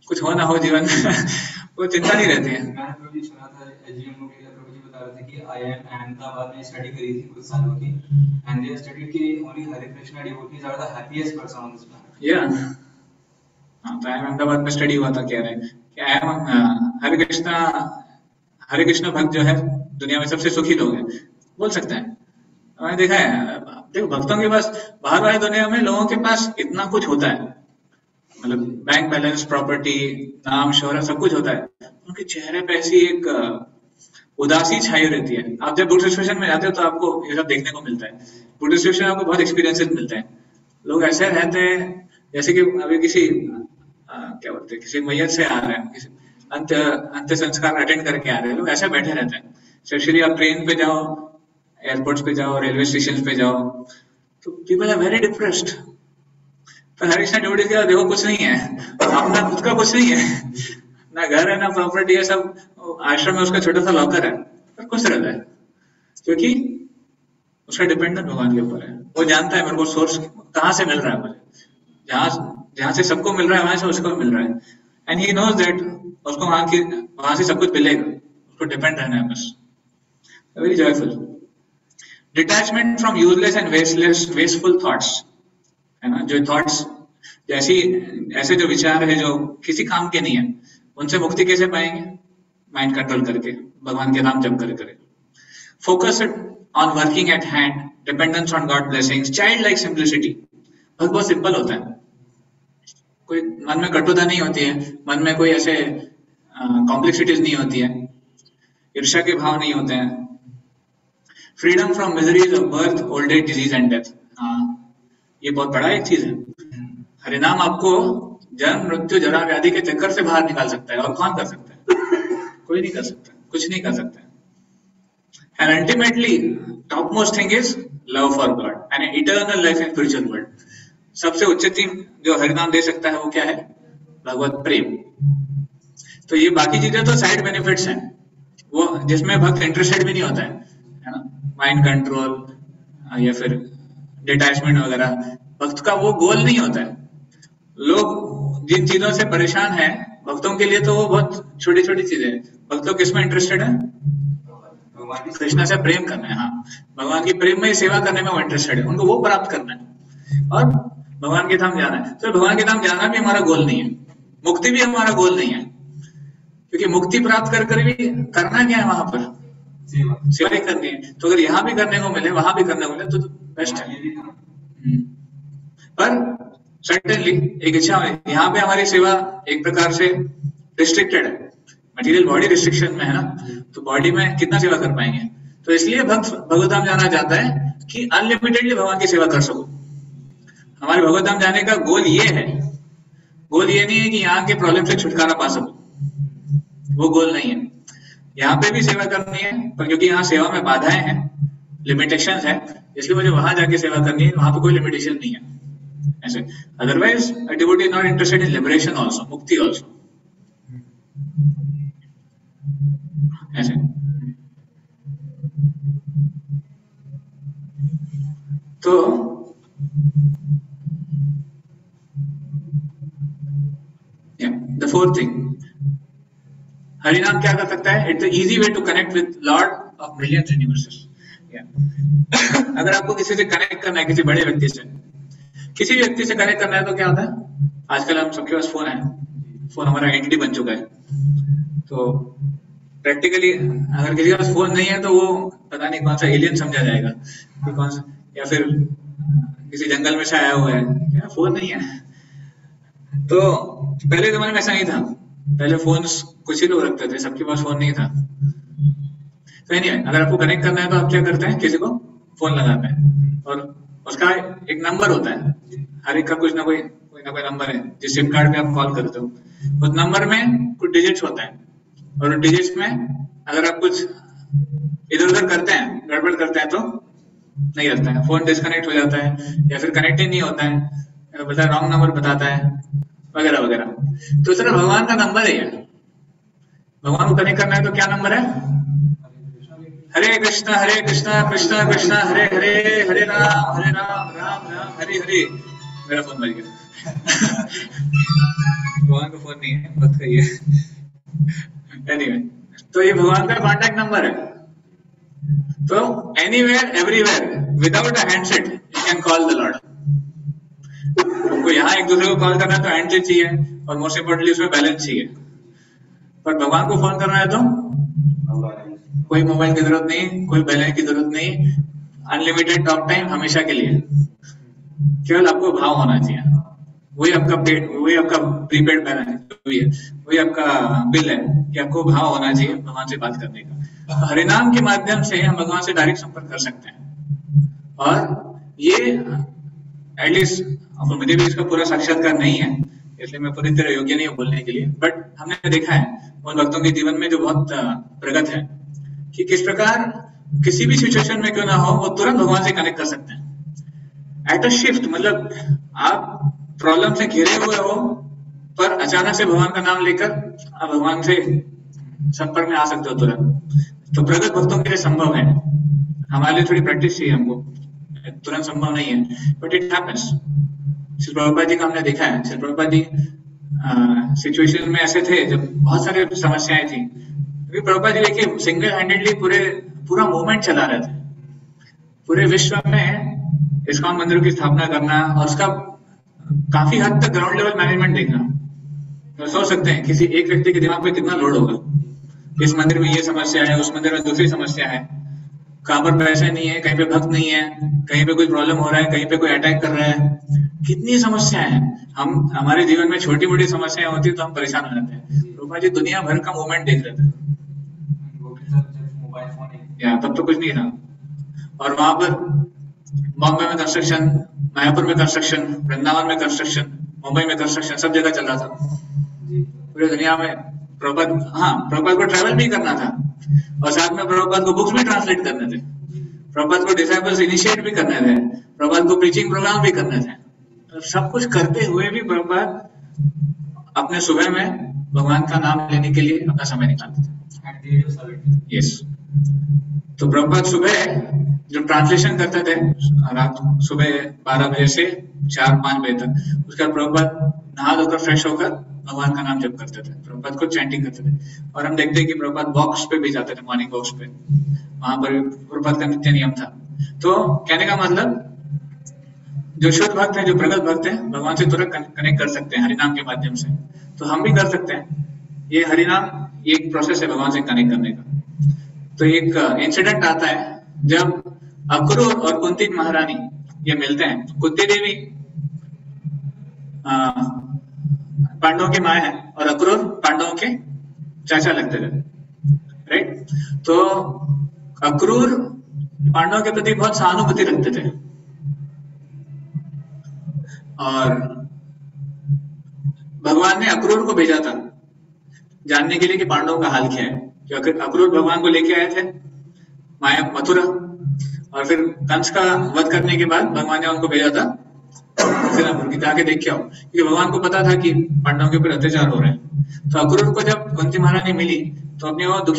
कुछ हो ना हो जीवन में वो चिंता नहीं रहती है। मैंने प्रभु जी सुना था एजीएम के लिए, प्रभु जी बता रहे थे कि IIM अहमदाबाद में स्टडी करी थी कुछ सालों की, एंड दे स्टडीड कि only Hare Krishna devotees are the happiest person on this planet. या हाँ, तो अहमदाबाद में स्टडी हुआ था, कह रहे हैं कि हरे कृष्णा भक्त जो है दुनिया में सबसे सुखी लोग हैं, बोल सकते हैं। मैंने देखा है, देखो भक्तों के पास, बाहर वाली दुनिया में लोगों के पास इतना कुछ होता है, मतलब बैंक बैलेंस, प्रॉपर्टी, नाम, शोहरत, सब कुछ होता है। उनके चेहरे पे ऐसी एक उदासी छाई रहती है। आप जब बुद्ध सिचुएशन में जाते हो तो आपको ये सब देखने को मिलता है। बुद्ध सिचुएशन में आपको बहुत एक्सपीरियंसेस मिलते हैं। लोग ऐसे रहते हैं जैसे कि अभी किसी क्या बोलते हैं, किसी मैयत से आ रहे हैं, किसी अंत्य संस्कार अटेंड करके आ रहे हैं, लोग ऐसे बैठे रहते हैं। स्पेशली आप ट्रेन पे जाओ, एयरपोर्ट्स पे जाओ, रेलवे स्टेशन पे जाओ, तो पीपल आर वेरी डिप्रेस्ड। तो हरे कृष्णा डिवोटी का देखो कुछ नहीं है, अपना खुद का कुछ नहीं है, ना घर है ना प्रॉपर्टी है, सब आश्रम में उसका छोटा सा लॉकर है, पर खुश रहता है क्योंकि उसका डिपेंडेंट भगवान के ऊपर है। वो जानता है मेरे को सोर्स कहाँ से मिल रहा है, मुझे जहाँ से सबको मिल रहा है वहां से उसको मिल रहा है, एंड ही नोज दैट उसको वहां से सब कुछ मिलेगा, उसको डिपेंड रहना है बस। Very joyful. Detachment from useless and wasteful thoughts, है ना, जो थॉट्स ऐसे जो विचार है जो किसी काम के नहीं है, उनसे मुक्ति कैसे पाएंगे? माइंड कंट्रोल करके, भगवान के नाम जप करे। Focus on working at hand, dependence on God blessings, child like simplicity. बहुत सिंपल होता है, कोई मन में कटुता नहीं होती है, मन में कोई ऐसे कॉम्प्लेक्सिटीज नहीं होती है, ईर्ष्या के भाव नहीं होते हैं। Freedom from miseries of birth, old age, disease and death. ये बहुत बड़ा एक चीज है। हरिनाम आपको जन्म, मृत्यु, जरा, व्याधि के चक्कर से बाहर निकाल सकता है, और कौन कर सकता है? कोई नहीं कर सकता, कुछ नहीं कर सकता। And ultimately top most thing is love for God and eternal life in spiritual world. सबसे उच्च चीज जो हरिनाम दे सकता है वो क्या है? भगवत प्रेम। तो ये बाकी चीजें तो साइड बेनिफिट्स हैं, वो जिसमें भक्त इंटरेस्टेड भी नहीं होता है ना, माइंड कंट्रोल या फिर डिटैचमेंट वगैरह, भक्त का वो गोल नहीं होता है। लोग जिन चीजों से परेशान हैं, भक्तों के लिए तो वो बहुत छोटी छोटी चीजें हैं। भक्त लोग किसमें इंटरेस्टेड है? कृष्णा से प्रेम करना है। हाँ, भगवान की प्रेम में सेवा करने में वो इंटरेस्टेड है, उनको वो प्राप्त करना है और भगवान के धाम जाना है। तो भगवान के धाम जाना भी हमारा गोल नहीं है, मुक्ति भी हमारा गोल नहीं है, क्योंकि मुक्ति प्राप्त कर भी करना क्या है वहां पर? सेवा ही करनी है। तो अगर यहाँ भी करने को मिले, वहां भी करने को मिले तो बेस्ट है। पर सर्टेनली एक इच्छा है, यहाँ पे हमारी सेवा एक प्रकार से रिस्ट्रिक्टेड है, मटेरियल बॉडी रिस्ट्रिक्शन में है ना, तो बॉडी में कितना सेवा कर पाएंगे। तो इसलिए भक्त भगवत धाम जाना चाहता है कि अनलिमिटेडली भगवान की सेवा कर सको। हमारे भगवत धाम जाने का गोल ये है, गोल ये नहीं है कि यहाँ के प्रॉब्लम से छुटकारा पा सको, वो गोल नहीं है। यहाँ पे भी सेवा करनी है, पर क्योंकि यहाँ सेवा में बाधाएं हैं, लिमिटेशंस है, इसलिए मुझे वहां जाके सेवा करनी है, वहां पे कोई लिमिटेशन नहीं है ऐसे। Otherwise a devotee is not interested in liberation also, मुक्ति आल्सो ऐसे। तो द फोर्थ थिंग, हरिनाम क्या कर सकता है? It's the easy way to connect with Lord of millions universes. अगर आपको किसी से कनेक्ट करना है, किसी बड़े व्यक्ति से, किसी भी व्यक्ति से कनेक्ट करना है, तो क्या होता है? आजकल हम सबके पास फोन है, फोन हमारा आइडेंटिटी बन चुका है। तो प्रैक्टिकली अगर किसी के पास फोन नहीं है तो वो पता नहीं कौन सा एलियन समझा जाएगा कि कौन सा, या फिर किसी जंगल में से आया हुआ है, क्या फोन नहीं है। तो पहले जमाने में ऐसा नहीं था, पहले फोन कुछ ही लोग रखते थे, सबके पास फोन नहीं था। तो नहीं, अगर आपको कनेक्ट करना है तो आप क्या करते हैं? किसी को फोन लगाते हैं और उसका एक नंबर होता है, हर एक का कुछ ना कोई नंबर है, जिस सिम कार्ड पे आप कॉल करते हो उस नंबर में कुछ डिजिट्स होता है, और डिजिट्स में अगर आप कुछ इधर उधर करते हैं, गड़बड़ करते हैं, तो नहीं रहता है, फोन डिस्कनेक्ट हो जाता है या फिर कनेक्ट ही नहीं होता है, बोलता है रॉन्ग नंबर बताता है वगैरह वगैरह। तो इस तरह भगवान का नंबर है ये। भगवान को कनेक्ट करना है तो क्या नंबर है? हरे कृष्णा कृष्णा कृष्णा हरे हरे, हरे राम राम राम हरे हरे। मेरा फोन बज गया। भगवान का फोन नहीं है, मत कहिए। एनीवे, तो ये भगवान का कॉन्टैक्ट नंबर है। तो anywhere everywhere without a handset you can call the Lord. हमको यहाँ एक दूसरे को कॉल करना है तो हैंडसेट चाहिए और मोस्ट इम्पोर्टेंटली उसमें बैलेंस चाहिए। पर भगवान को फोन करना है तो कोई मोबाइल की जरूरत नहीं, कोई बैलेंस की जरूरत नहीं, अनलिमिटेड टॉक टाइम हमेशा के लिए। केवल आपको भाव होना चाहिए, वही आपका पेड, वही आपका प्रीपेड बैलेंस वही आपका बिल है कि आपको भाव होना चाहिए भगवान से बात करने का। हरिनाम के माध्यम से हम भगवान से डायरेक्ट संपर्क कर सकते हैं। और ये एटलीस्ट मुझे भी इसका पूरा साक्षात्कार नहीं है, इसलिए मैं पूरी तरह योग्य नहीं हूँ बोलने के लिए, बट हमने देखा है उन भक्तों के जीवन में जो बहुत प्रगत है कि किस प्रकार किसी भी सिचुएशन में क्यों ना हो वो तुरंत भगवान से कनेक्ट कर सकते हैं। एट अ शिफ्ट, मतलब आप प्रॉब्लम से घिरे हुए हो पर अचानक से भगवान का नाम लेकर आप भगवान से संपर्क में आ सकते हो तुरंत। तो प्रगत भक्तों के लिए संभव है, हमारे लिए थोड़ी प्रैक्टिस चाहिए, हमको तुरंत संभव नहीं है, but it happens. Shri Prabhupada ji का हमने देखा है, श्री प्रभुपाद जी सिचुएशन में ऐसे थे जब बहुत सारे समस्याएं थी, क्योंकि प्रभुपाद जी देखिए सिंगल हैंडेडली पूरा मूवमेंट चला रहे थे, पूरे विश्व में इस्कॉन मंदिर की स्थापना करना और उसका काफी हद तक ग्राउंड लेवल मैनेजमेंट देखना। तो सोच सकते हैं किसी एक व्यक्ति के दिमाग पे कितना लोड होगा, इस मंदिर में ये समस्या है, उस मंदिर में दूसरी समस्या है, कहाँ पर पैसे नहीं है, कहीं पे भक्त नहीं है, कहीं पे कोई प्रॉब्लम हो रहा है, कहीं पे कोई अटैक कर रहा है, कितनी समस्याएं हैं। हम हमारे जीवन में छोटी मोटी समस्याएं होती है तो हम परेशान हो जाते हैं। रूपा जी दुनिया भर का मूवमेंट देख रहे थे, या तब तो कुछ नहीं था। और वहां पर बॉम्बे में कंस्ट्रक्शन, मायापुर में कंस्ट्रक्शन, वृंदावन में कंस्ट्रक्शन, मुंबई में कंस्ट्रक्शन, सब जगह चल रहा था पूरी दुनिया में। प्रभुपाद को ट्रैवल भी करना था और साथ में प्रभुपाद को बुक्स भी ट्रांसलेट करने थे, प्रभुपाद को डिसाइपल्स इनिशिएट भी करने थे, प्रभुपाद को प्रीचिंग प्रोग्राम भी करने थे। तो सब कुछ करते हुए भी प्रभुपाद अपने सुबह में भगवान का नाम लेने के लिए अपना समय निकालते थे। यस, तो प्रभुपाद सुबह जब ट्रांसलेशन करते थे रात सुबह 12 बजे से 4-5 बजे तक, उसके बाद प्रभुपाद नहा धोकर फ्रेश होकर भगवान का नाम जप करते थे, प्रभुपाद को चैंटिंग करते थे। और हम देखते हैं कि प्रभुपाद वॉक्स पे भी जाते थे, मॉर्निंग वॉक्स पे, वहां पर प्रभुपाद का नित्य नियम था। तो कहने का मतलब जो शुद्ध भक्त है, जो प्रगत भक्त है, भगवान से तुरंत कनेक्ट कर सकते हैं हरिनाम के माध्यम से। तो हम भी कर सकते हैं। ये हरिनाम ये एक प्रोसेस है भगवान से कनेक्ट करने का। तो एक इंसिडेंट आता है जब अक्रूर और कुंती महारानी ये मिलते हैं। कुंती देवी पांडवों की माँ है और अक्रूर पांडवों के चाचा लगते थे, राइट। तो अक्रूर पांडवों के प्रति बहुत सहानुभूति रखते थे और भगवान ने अक्रूर को भेजा था जानने के लिए कि पांडवों का हाल क्या है। क्योंकि अक्रूर भगवान को लेके आए थे माया मथुरा, और फिर कंस का वध करने के बाद भगवान ने उनको भेजा था हस्तिनापुर की, जाके देख के आओ, क्योंकि भगवान को पता था कि पांडवों के ऊपर अत्याचार हो रहे हैं। तो अक्रूर को जब कुंती महारानी मिली तो अपने वो दुख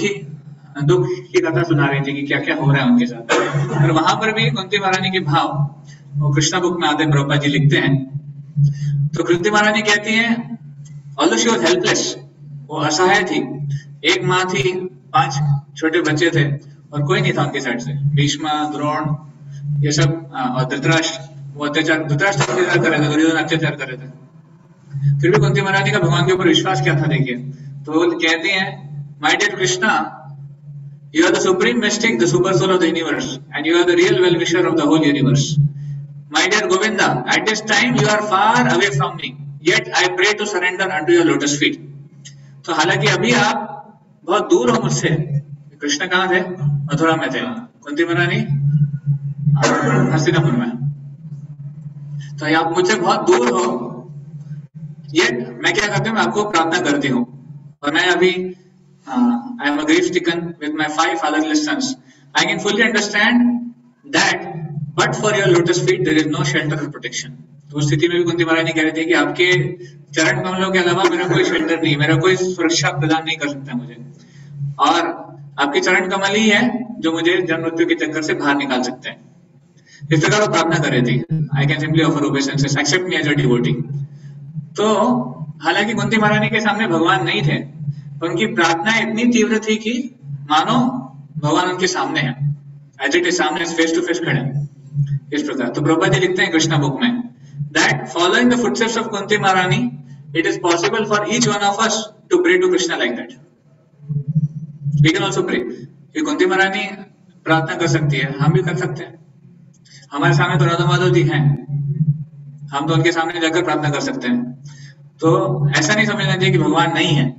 की कथा सुना रही थी कि क्या क्या हो रहा है उनके साथ। और वहां पर भी कुंती महारानी के भाव वो कृष्णा बुक में आते हैं, प्रभुपाद जी लिखते हैं। तो कुंती महारानी कहती है ऑल्दो शी वाज हेल्पलेस, वो असहाय थी, एक माँ थी, 5 छोटे बच्चे थे और कोई नहीं था उनके साइड से। भीष्म, द्रोण, ये सब, और धृतराष्ट्र, वो धृतराष्ट्र अत्याचार कर रहे थे, दुर्योधन अत्याचार कर रहे थे। फिर भी कुंती महारानी का भगवान के ऊपर विश्वास क्या था देखिए। तो वो कहती है my dear Krishna, you are the supreme mystic, the super soul of the universe, and you are the real well-wisher of the whole universe. My dear Govinda, at this time you are far away from me, yet I pray to surrender unto your lotus feet. तो हालांकि अभी आप बहुत दूर हो मुझसे। कृष्ण कहाँ थे? मथुरा में थे, कुंती महारानी हस्तिनापुर में। तो आप मुझसे बहुत दूर हो, ये मैं क्या करती हूँ, मैं आपको प्रार्थना करती हूँ। और मैं अभी I am a grief stricken with my 5 fatherless sons. I can fully understand that but for your lotus feet there is no shelter और प्रोटेक्शन। तो उस स्थिति में भी कुंती महारानी कह रही थी कि आपके चरण कमलों के अलावा मेरा कोई शेल्टर नहीं, मेरा कोई सुरक्षा प्रदान नहीं कर सकता मुझे, और आपके चरण कमल ही है जो मुझे जन्म मृत्यु के चक्कर से बाहर निकाल सकते हैं। इस प्रकार वो प्रार्थना कर रही थी, I can simply offer obeisances, accept me as a devotee. तो हालांकि कुंती महारानी के सामने भगवान नहीं थे, पर उनकी प्रार्थना इतनी तीव्र थी कि मानो भगवान उनके सामने है, एज इट इज सामने, फेस टू फेस खड़े हैं। इस प्रकार तो प्रभुपाद जी लिखते हैं कृष्णा बुक में that following the footsteps of Kunti Maharani, it is possible for each one of us to pray to Krishna like that. We can also pray. कि कुंती महारानी प्रार्थना कर सकती है, हम भी कर सकते हैं। हमारे सामने तो राधा माधव जी हैं, हम तो उनके सामने जाकर प्रार्थना कर सकते हैं। तो ऐसा नहीं समझना चाहिए कि भगवान नहीं है,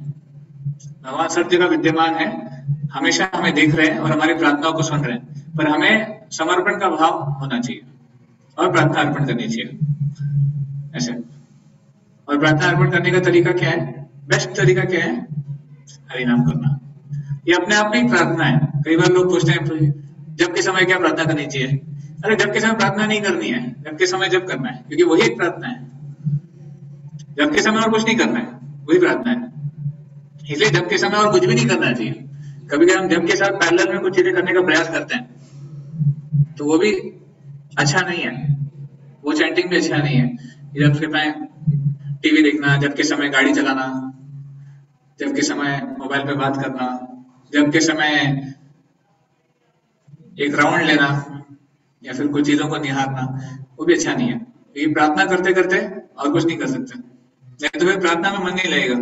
भगवान सब जगह विद्यमान है, हमेशा हमें देख रहे हैं और हमारी प्रार्थनाओं को सुन रहे हैं, पर हमें समर्पण का भाव होना चाहिए और प्रार्थना अर्पण करनी चाहिए ऐसे। और प्रार्थना अर्पण करने का तरीका क्या है? बेस्ट तरीका क्या है? हरि नाम करना। ये अपने आप में एक प्रार्थना है। कई बार लोग पूछते हैं जब के समय क्या प्रार्थना करनी चाहिए? अरे जब के समय प्रार्थना नहीं करनी है, जब के समय जब करना है, क्योंकि वही एक प्रार्थना है। जब के समय और कुछ नहीं करना है, वही प्रार्थना है। इसलिए जब के समय और कुछ भी नहीं करना चाहिए। कभी कभी हम जब के साथ पैरेलल में कुछ चीजें करने का प्रयास करते हैं, तो वो भी अच्छा नहीं है, वो चैंटिंग भी अच्छा नहीं है। जब के समय टीवी देखना, जब के समय गाड़ी चलाना, जब के समय मोबाइल पे बात करना, जब के समय एक राउंड लेना या फिर कुछ चीजों को निहारना, वो भी अच्छा नहीं है। ये प्रार्थना करते करते और कुछ नहीं कर सकते, नहीं तो फिर प्रार्थना में मन नहीं लगेगा।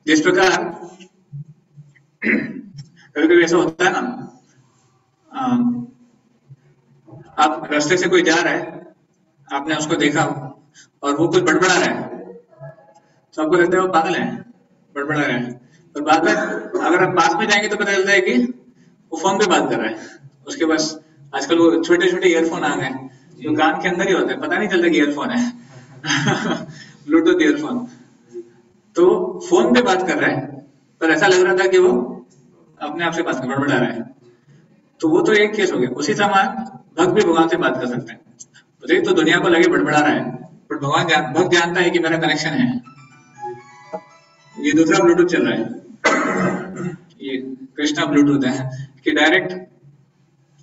जिस प्रकार कभी कभी ऐसा होता है ना, आप रास्ते से कोई जा रहा है, आपने उसको देखा और वो कुछ बड़बड़ा रहा है, तो आपको लगता है वो पागल है, बड़बड़ा रहा है। और बाद में अगर आप पास में जाएंगे तो पता चलता है कि वो फोन पे बात कर रहा है। उसके पास आजकल वो छोटे छोटे ईयरफोन आ गए जो कान के अंदर ही होते हैं, पता नहीं चलता कि ईयरफोन है ब्लूटूथ ईयरफोन। तो फोन पे बात कर रहा है, पर ऐसा लग रहा था कि वो अपने आप से बात बड़बड़ा रहा है। तो वो तो एक केस हो गया। उसी समय भक्त भी भगवान से बात कर सकते हैं। तो तो दुनिया को लगे बड़बड़ा रहा है, पर भक्त जानता है कि मेरा कनेक्शन है, ये दूसरा ब्लूटूथ चल रहा है, ये कृष्णा ब्लूटूथ है कि डायरेक्ट,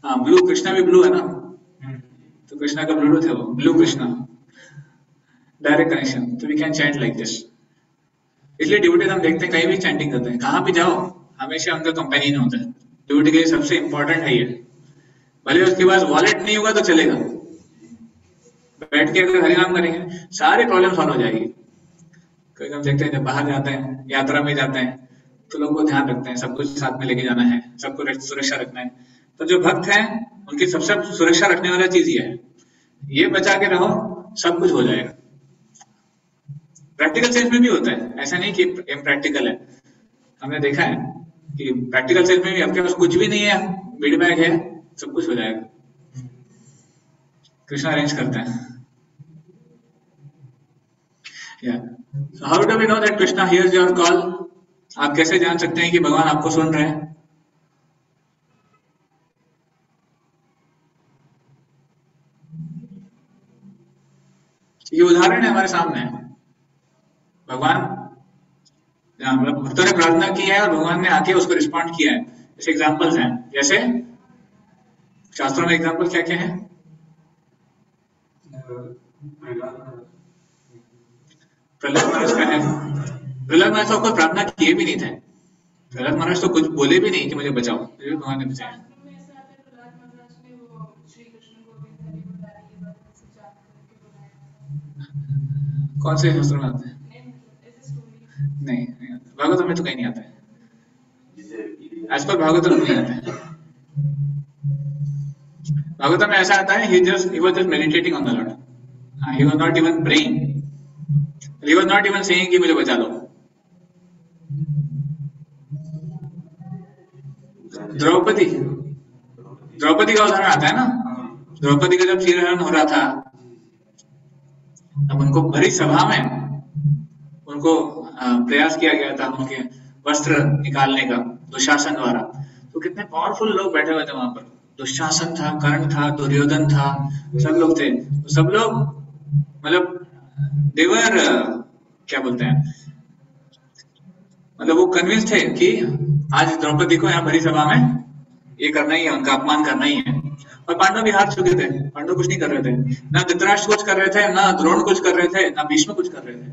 हाँ ब्लू, कृष्णा भी ब्लू है ना, तो कृष्णा का ब्लूटूथ है वो, ब्लू कृष्णा, डायरेक्ट कनेक्शन। तो we can chant like this. इसलिए डिवोटीज हम देखते हैं कहीं भी चैंटिंग करते हैं, कहाँ भी जाओ हमेशा उनका कंपेनियन होता है। डिवोटी के लिए सबसे इंपॉर्टेंट है ये। भले उसके पास वॉलेट नहीं होगा तो चलेगा, बैठ के अगर हरिनाम करेंगे सारी प्रॉब्लम सॉल्व हो जाएगी। कभी हम देखते हैं जब बाहर जाते हैं, यात्रा में जाते हैं, तो लोग को ध्यान रखते हैं, सब कुछ साथ में लेके जाना है, सबको सुरक्षा रखना है। तो जो भक्त हैं उनकी सबसे सुरक्षा रखने वाला चीज ये है, ये बचा के रहो, सब कुछ हो जाएगा। प्रैक्टिकल सेंस में भी होता है, ऐसा नहीं कि इम्प्रैक्टिकल है। हमने देखा है कि प्रैक्टिकल सेंस में भी आपके पास कुछ भी नहीं है, बीड बैग है, सब कुछ हो जाएगा, कृष्णा अरेंज करता है। So how do we know that Krishna hears your call? आप कैसे जान सकते हैं कि भगवान आपको सुन रहे हैं? ये उदाहरण है हमारे सामने। भगवान, मतलब भक्तों ने प्रार्थना की है और भगवान ने आके उसको रिस्पॉन्ड किया है। ऐसे एग्जाम्पल्स हैं, जैसे शास्त्रों में एग्जाम्पल क्या क्या है? प्रहलाद महाराज का है। प्रहलाद महाराज तो कोई प्रार्थना किए भी नहीं थे, प्रहलाद महाराज तो कुछ बोले भी नहीं कि मुझे बचाओ, फिर भी भगवान ने बचाया। कौन से शास्त्रों में आता है? नहीं, भागवतम में तो कहीं नहीं आता है, आज पर भागवतम नहीं आता है। भागवतम में ऐसा आता है, he was just meditating on the Lord. He was not even praying. He was not even saying कि मुझे बचा लो। द्रौपदी का उदाहरण आता है ना, द्रौपदी का जब चीरहरण हो रहा था, अब उनको भरी सभा में उनको प्रयास किया गया था उनके वस्त्र निकालने का, दुशासन द्वारा। तो कितने पावरफुल लोग बैठे हुए थे वहां पर, दुशासन था, कर्ण था, दुर्योधन था, सब लोग थे। तो सब लोग मतलब देवर क्या बोलते हैं, मतलब वो कन्विंस थे कि आज द्रौपदी को यहाँ भरी सभा में ये करना ही है, उनका अपमान करना ही है। और पांडव भी हार चुके थे, पांडव कुछ नहीं कर रहे थे, ना धृतराष्ट्र कुछ कर रहे थे, ना द्रोण कुछ कर रहे थे, ना भीष्म कुछ कर रहे थे।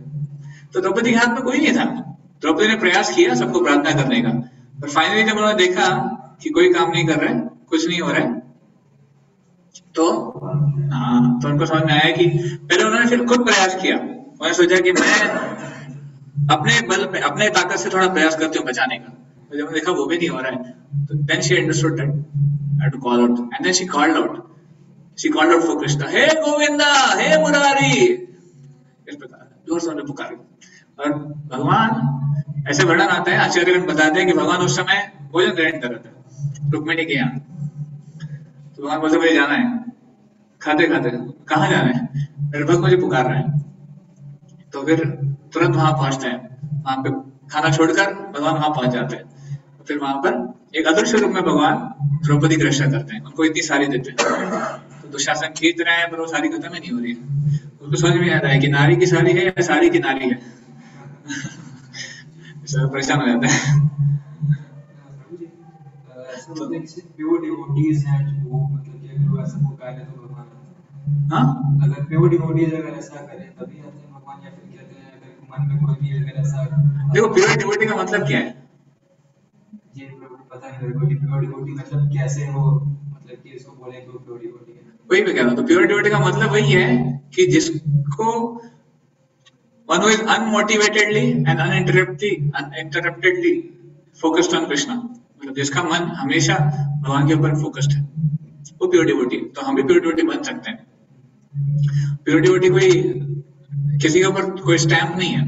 तो द्रौपदी के हाथ में कोई नहीं था। द्रौपदी ने प्रयास किया सबको प्रार्थना करने का, पर फाइनली जब उन्होंने देखा कि कोई काम नहीं कर रहे, कुछ नहीं हो रहा है, तो तो उनको समझ में आया कि पहले उन्होंने फिर खुद प्रयास किया। उन्होंने सोचा कि मैं अपने बल पे, अपने ताकत से थोड़ा प्रयास करती हूँ बचाने का। तो जब देखा वो भी नहीं हो रहा है, तो then she understood that I had to call out, and then she called out. She called out for Krishna, हे गोविंदा, हे मुरारी, इस प्रकार जोर से उन्होंने पुकारा। और भगवान, ऐसे वर्णन आता है, आचार्यगण बताते हैं कि भगवान उस समय भोजन ग्रहण कर रहे थे रुक्मिणी के यहाँ। तो भगवान बोलते मुझे जाना है, खाते खाते कहाँ जाना है, मेरे भक्त मुझे पुकार रहे हैं। तो फिर तुरंत वहां पहुंचते हैं, वहां पे खाना छोड़कर भगवान वहां पहुंच जाते हैं। फिर वहां पर एक अदृश्य रूप में भगवान द्रौपदी की रक्षा करते हैं, उनको इतनी सारी देते हैं। तो दुशासन खींच रहे हैं पर वो सारी खत्म ही नहीं हो रही है। उसको समझ में आ रहा है कि नारी की सारी है या सारी की नारी है। सब परेशान हो जाते हैं। ऐसा होता है कि सिर्फ प्योर डिवोटीज हैं जो मतलब कि अगर वो ऐसा पुकारे तो भगवान, हाँ, अगर प्योर डिवोटीज अगर ऐसा करें तभी आते हैं भगवान, या फिर कहते हैं अगर मन में कोई भी अगर ऐसा, देखो प्योर डिवोटी का मतलब क्या है, ये पता नहीं मेरे को कि प्योर डिवोटी मतलब कैसे हो, मतलब कि इसको बोले कि वो प्योर डिवोटी है। वही मैं कह रहा हूँ। तो प्योर डिवोटी का मतलब वही है कि जिसको one who is unmotivatedly and uninterruptedly focused on Krishna, मतलब जिसका मन हमेशा भगवान के ऊपर फोकस्ड है, वो प्योर डिवोटी। तो हम भी प्योर डिवोटी बन सकते हैं। प्योर डिवोटी कोई किसी के ऊपर कोई स्टैम्प नहीं है,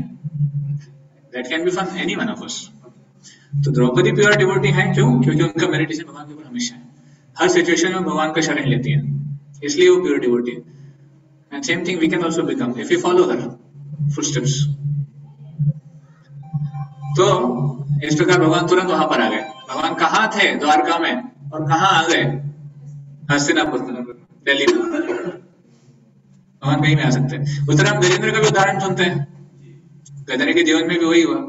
that can be from any one of us. तो द्रौपदी प्योर डिवोटी है, क्यों? क्योंकि उनका मेडिटेशन भगवान के ऊपर हमेशा है, हर सिचुएशन में भगवान का शरण लेती है, इसलिए वो प्योर डिवोटी है। And same thing we can also become if we follow her footsteps. तो इस प्रकार भगवान तुरंत वहां पर आ गए। भगवान कहाँ थे? द्वारका में। और कहाँ आ गए? हस्तिनापुर, दिल्ली में। भगवान कहीं में आ सकते हैं। उस तरह हम गजेंद्र का भी उदाहरण सुनते हैं, गजेंद्र के जीवन में भी वही हुआ।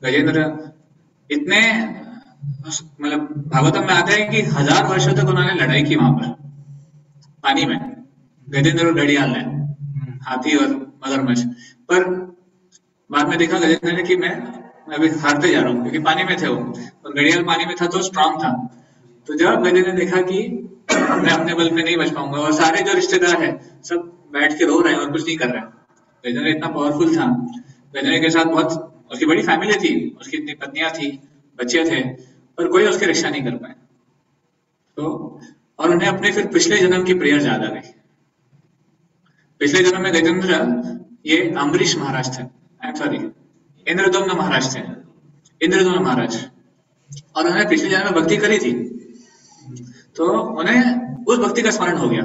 गजेंद्र इतने, मतलब भागवतम में आता है कि 1000 वर्षों तक उन्होंने लड़ाई की वहां पर पानी में, गजेंद्र और घड़ियाल ने, हाथी और मगरमच्छ। पर बाद में देखा गजेंद्र ने कि मैं अभी हारते जा रहा हूँ, क्योंकि पानी में थे वो, और घड़ियाल पानी में था तो स्ट्रांग था। तो जब गजेंद्र ने देखा कि मैं अपने बल पे नहीं बच पाऊंगा, और सारे जो रिश्तेदार है सब बैठ के रो रहे हैं और कुछ नहीं कर रहे हैं, गजेंद्र इतना पावरफुल था। गजेंद्र के साथ बहुत, उसकी बड़ी फैमिली थी, उसकी इतनी पत्नियां थी, बच्चे थे, पर कोई उसकी रक्षा नहीं कर पाए। तो और उन्हें अपने फिर पिछले जन्म की प्रेयर याद आ गई। पिछले जन्म में गजेंद्र ये अम्बरीश महाराज थे, आई एम सॉरी, इंद्रदम्न महाराज थे, इंद्रदम्न महाराज। और उन्होंने पिछले जन्म में भक्ति करी थी, तो उन्हें उस भक्ति का स्मरण हो गया।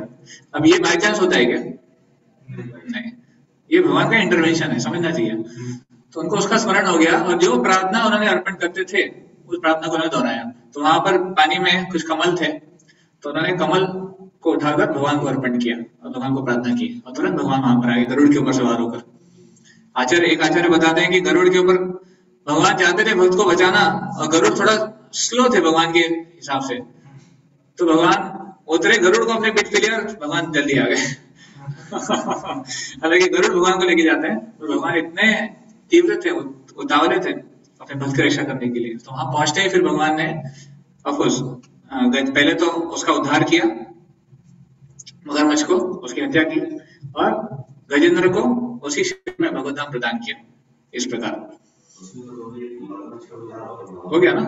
अब ये बाय चांस होता है क्या? नहीं, ये भगवान का इंटरवेंशन है, समझना चाहिए। तो उनको उसका स्मरण हो गया, और जो प्रार्थना उन्होंने अर्पण करते थे उस प्रार्थना को उन्होंने दोहराया। तो वहां पर पानी में कुछ कमल थे, तो उन्होंने कमल को उठाकर भगवान को अर्पण किया और भगवान को प्रार्थना की, और तुरंत भगवान वहां पर आए गरुड़ के ऊपर सवार होकर। एक आचार्य बताते हैं कि गरुड़ के ऊपर भगवान चाहते थे भक्त को बचाना, और गरुड़ थोड़ा स्लो थे भगवान के हिसाब से, तो भगवान उतरे, गरुड़ को अपने पीठ पे लिया, भगवान जल्दी आ गए। हालांकि गरुड़ भगवान को लेके जाते हैं, तो भगवान इतने तीव्र थे, उतावले थे अपने भक्त की रक्षा करने के लिए। तो वहां पहुंचते ही फिर भगवान ने ऑफकोर्स पहले तो उसका उद्धार किया, मगरमच्छ को उसकी हत्या की, और गजेंद्र को उसी क्षेत्र में भगवत धाम प्रदान किया। इस प्रकार हो गया ना?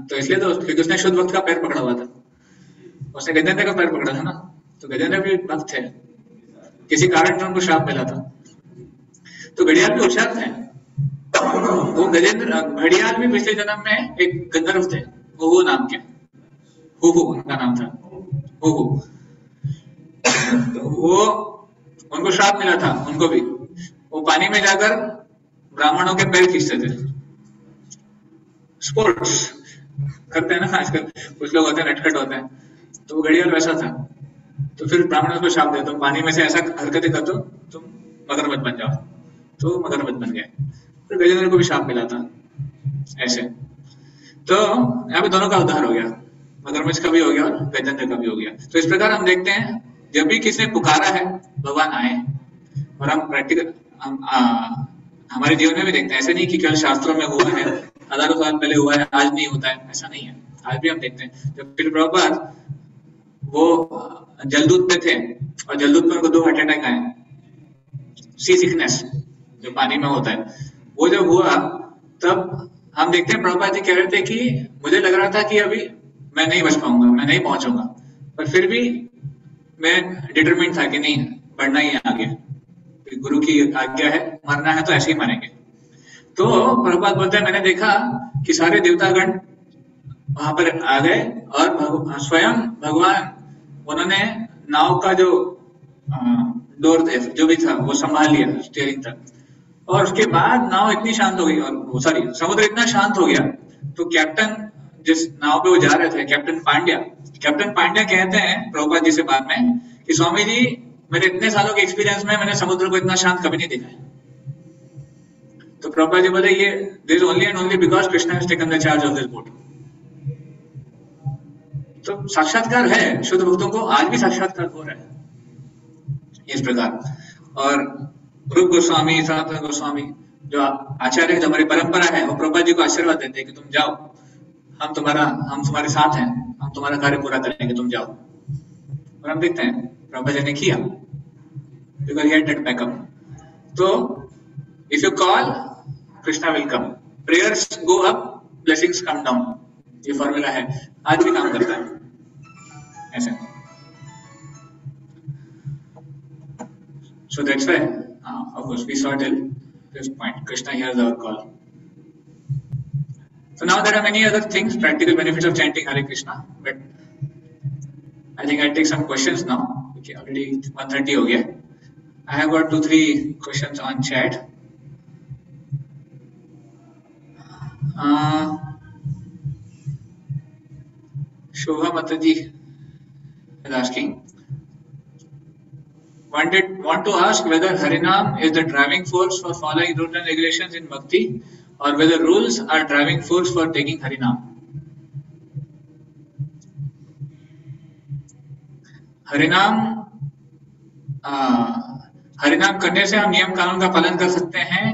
तो इसलिए तो क्योंकि उसने शुद्ध भक्त का पैर पकड़ा हुआ था, उसने गजेंद्र का पैर पकड़ा था ना, तो गजेंद्र भी भक्त थे, किसी कारण से उनको श्राप मिला था। तो घड़ियाल भी होशियार थे, वो गजेंद्र घड़ियाल भी पिछले जन्म में एक गंधर्व थे, वो नाम के, हो उनका नाम था, हो। तो वो, उनको श्राप मिला था, उनको भी, वो पानी में जाकर ब्राह्मणों के पैर खींचते थे, स्पोर्ट्स करते हैं ना आजकल, कुछ लोग होते हैं नटखट होते हैं, तो वो घड़ियाल वैसा था। तो फिर ब्राह्मण उसको शाप दे, तुम पानी में से ऐसा हरकतें कर दो तुम मगरमच्छ बन जाओ, तो वो मगरमच्छ बन गए। फिर गजेंद्र को भी शाप मिला था ऐसे। तो यहाँ पे दोनों का उद्धार हो गया, मगरमच्छ का भी हो गया और गजेंद्र का भी हो गया। तो इस प्रकार हम देखते हैं जब भी किसी ने पुकारा है भगवान आए। और हम प्रैक्टिकल हमारे जीवन में भी देखते हैं, ऐसे नहीं कि केवल शास्त्रों में हुआ है, हजारों साल पहले हुआ है, आज नहीं होता है, ऐसा नहीं है। आज भी हम देखते हैं जब श्रील प्रभुपाद वो जलदूत में थे और जलदूत में उनको 2 हार्ट अटैक आए, सी सिकनेस जो पानी में होता है, वो जब हुआ तब हम देखते हैं प्रभुपाद जी कह रहे थे कि मुझे लग रहा था कि अभी मैं नहीं बच पाऊंगा, मैं नहीं पहुंचूंगा, पर फिर भी मैं डिटरमिन्ड था कि नहीं बढ़ना ही है आगे, गुरु की आज्ञा है, मरना है तो ऐसे ही मरेंगे। तो प्रभुपाद बोलते हैं मैंने देखा कि सारे देवतागण वहां पर आ गए और स्वयं भगवान उन्होंने नाव का जो डोर जो भी था वो संभाल लिया, स्टीयरिंग तक, और उसके बाद नाव इतनी शांत हो गई, और सॉरी समुद्र इतना शांत हो गया, तो कैप्टन जिस नाव पे वो जा रहे थे, कैप्टन पांड्या कहते हैं प्रभुपाद जी से बाद में कि स्वामी जी मेरे इतने सालों के एक्सपीरियंस में मैंने समुद्र को इतना शांत कभी नहीं देखा है। तो प्रभुपाद जी बोले ये this only and only because Krishna has taken the charge of this boat. तो साक्षात्कार है, शुद्ध भक्तों को आज भी साक्षात्कार हो रहा है इस प्रकार। और रूप गोस्वामी, सनातन गोस्वामी जो आचार्य है, जो हमारी परंपरा है, वो प्रभुपाद जी को आशीर्वाद देते हैं कि तुम जाओ, हम तुम्हारे साथ हैं, हम तुम्हारा कार्य पूरा करेंगे, तुम जाओ। और हम देखते हैं प्रभुपाद जी ने किया, because he had that backup. तो if you call Krishna will come, prayers go up, blessings come down, ये फॉर्मूला है, आज भी काम करता है ऐसे। So that's why, of course, we saw till this point, Krishna hears our call. So now there are many other things, practical benefits of chanting Hare Krishna, but I think I'll take some questions now. Okay, already 1:30 हो गया. I have got 2-3 questions on chat. Shobha Mataji is asking, want to ask whether Harinam is the driving force for following rules and regulations in Bhakti, or whether rules are driving force for taking Harinam. हरिनाम करने से हम नियम कानून का पालन कर सकते हैं,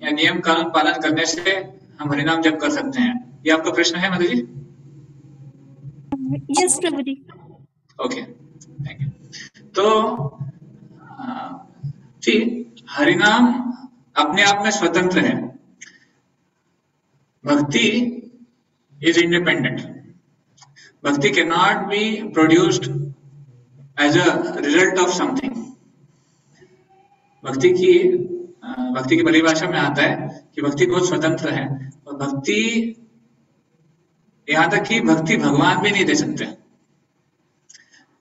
या नियम कानून पालन करने से हम हरिनाम जप कर सकते हैं? ये आपका प्रश्न है माता जी? यस प्रभु जी। Okay, thank you. तो जी, हरिनाम अपने आप में स्वतंत्र है। भक्ति इज इंडिपेंडेंट। भक्ति can not be produced as a result of something. भक्ति की परिभाषा में आता है कि भक्ति बहुत स्वतंत्र है, और भक्ति यहां तक कि भक्ति भगवान भी नहीं दे सकते,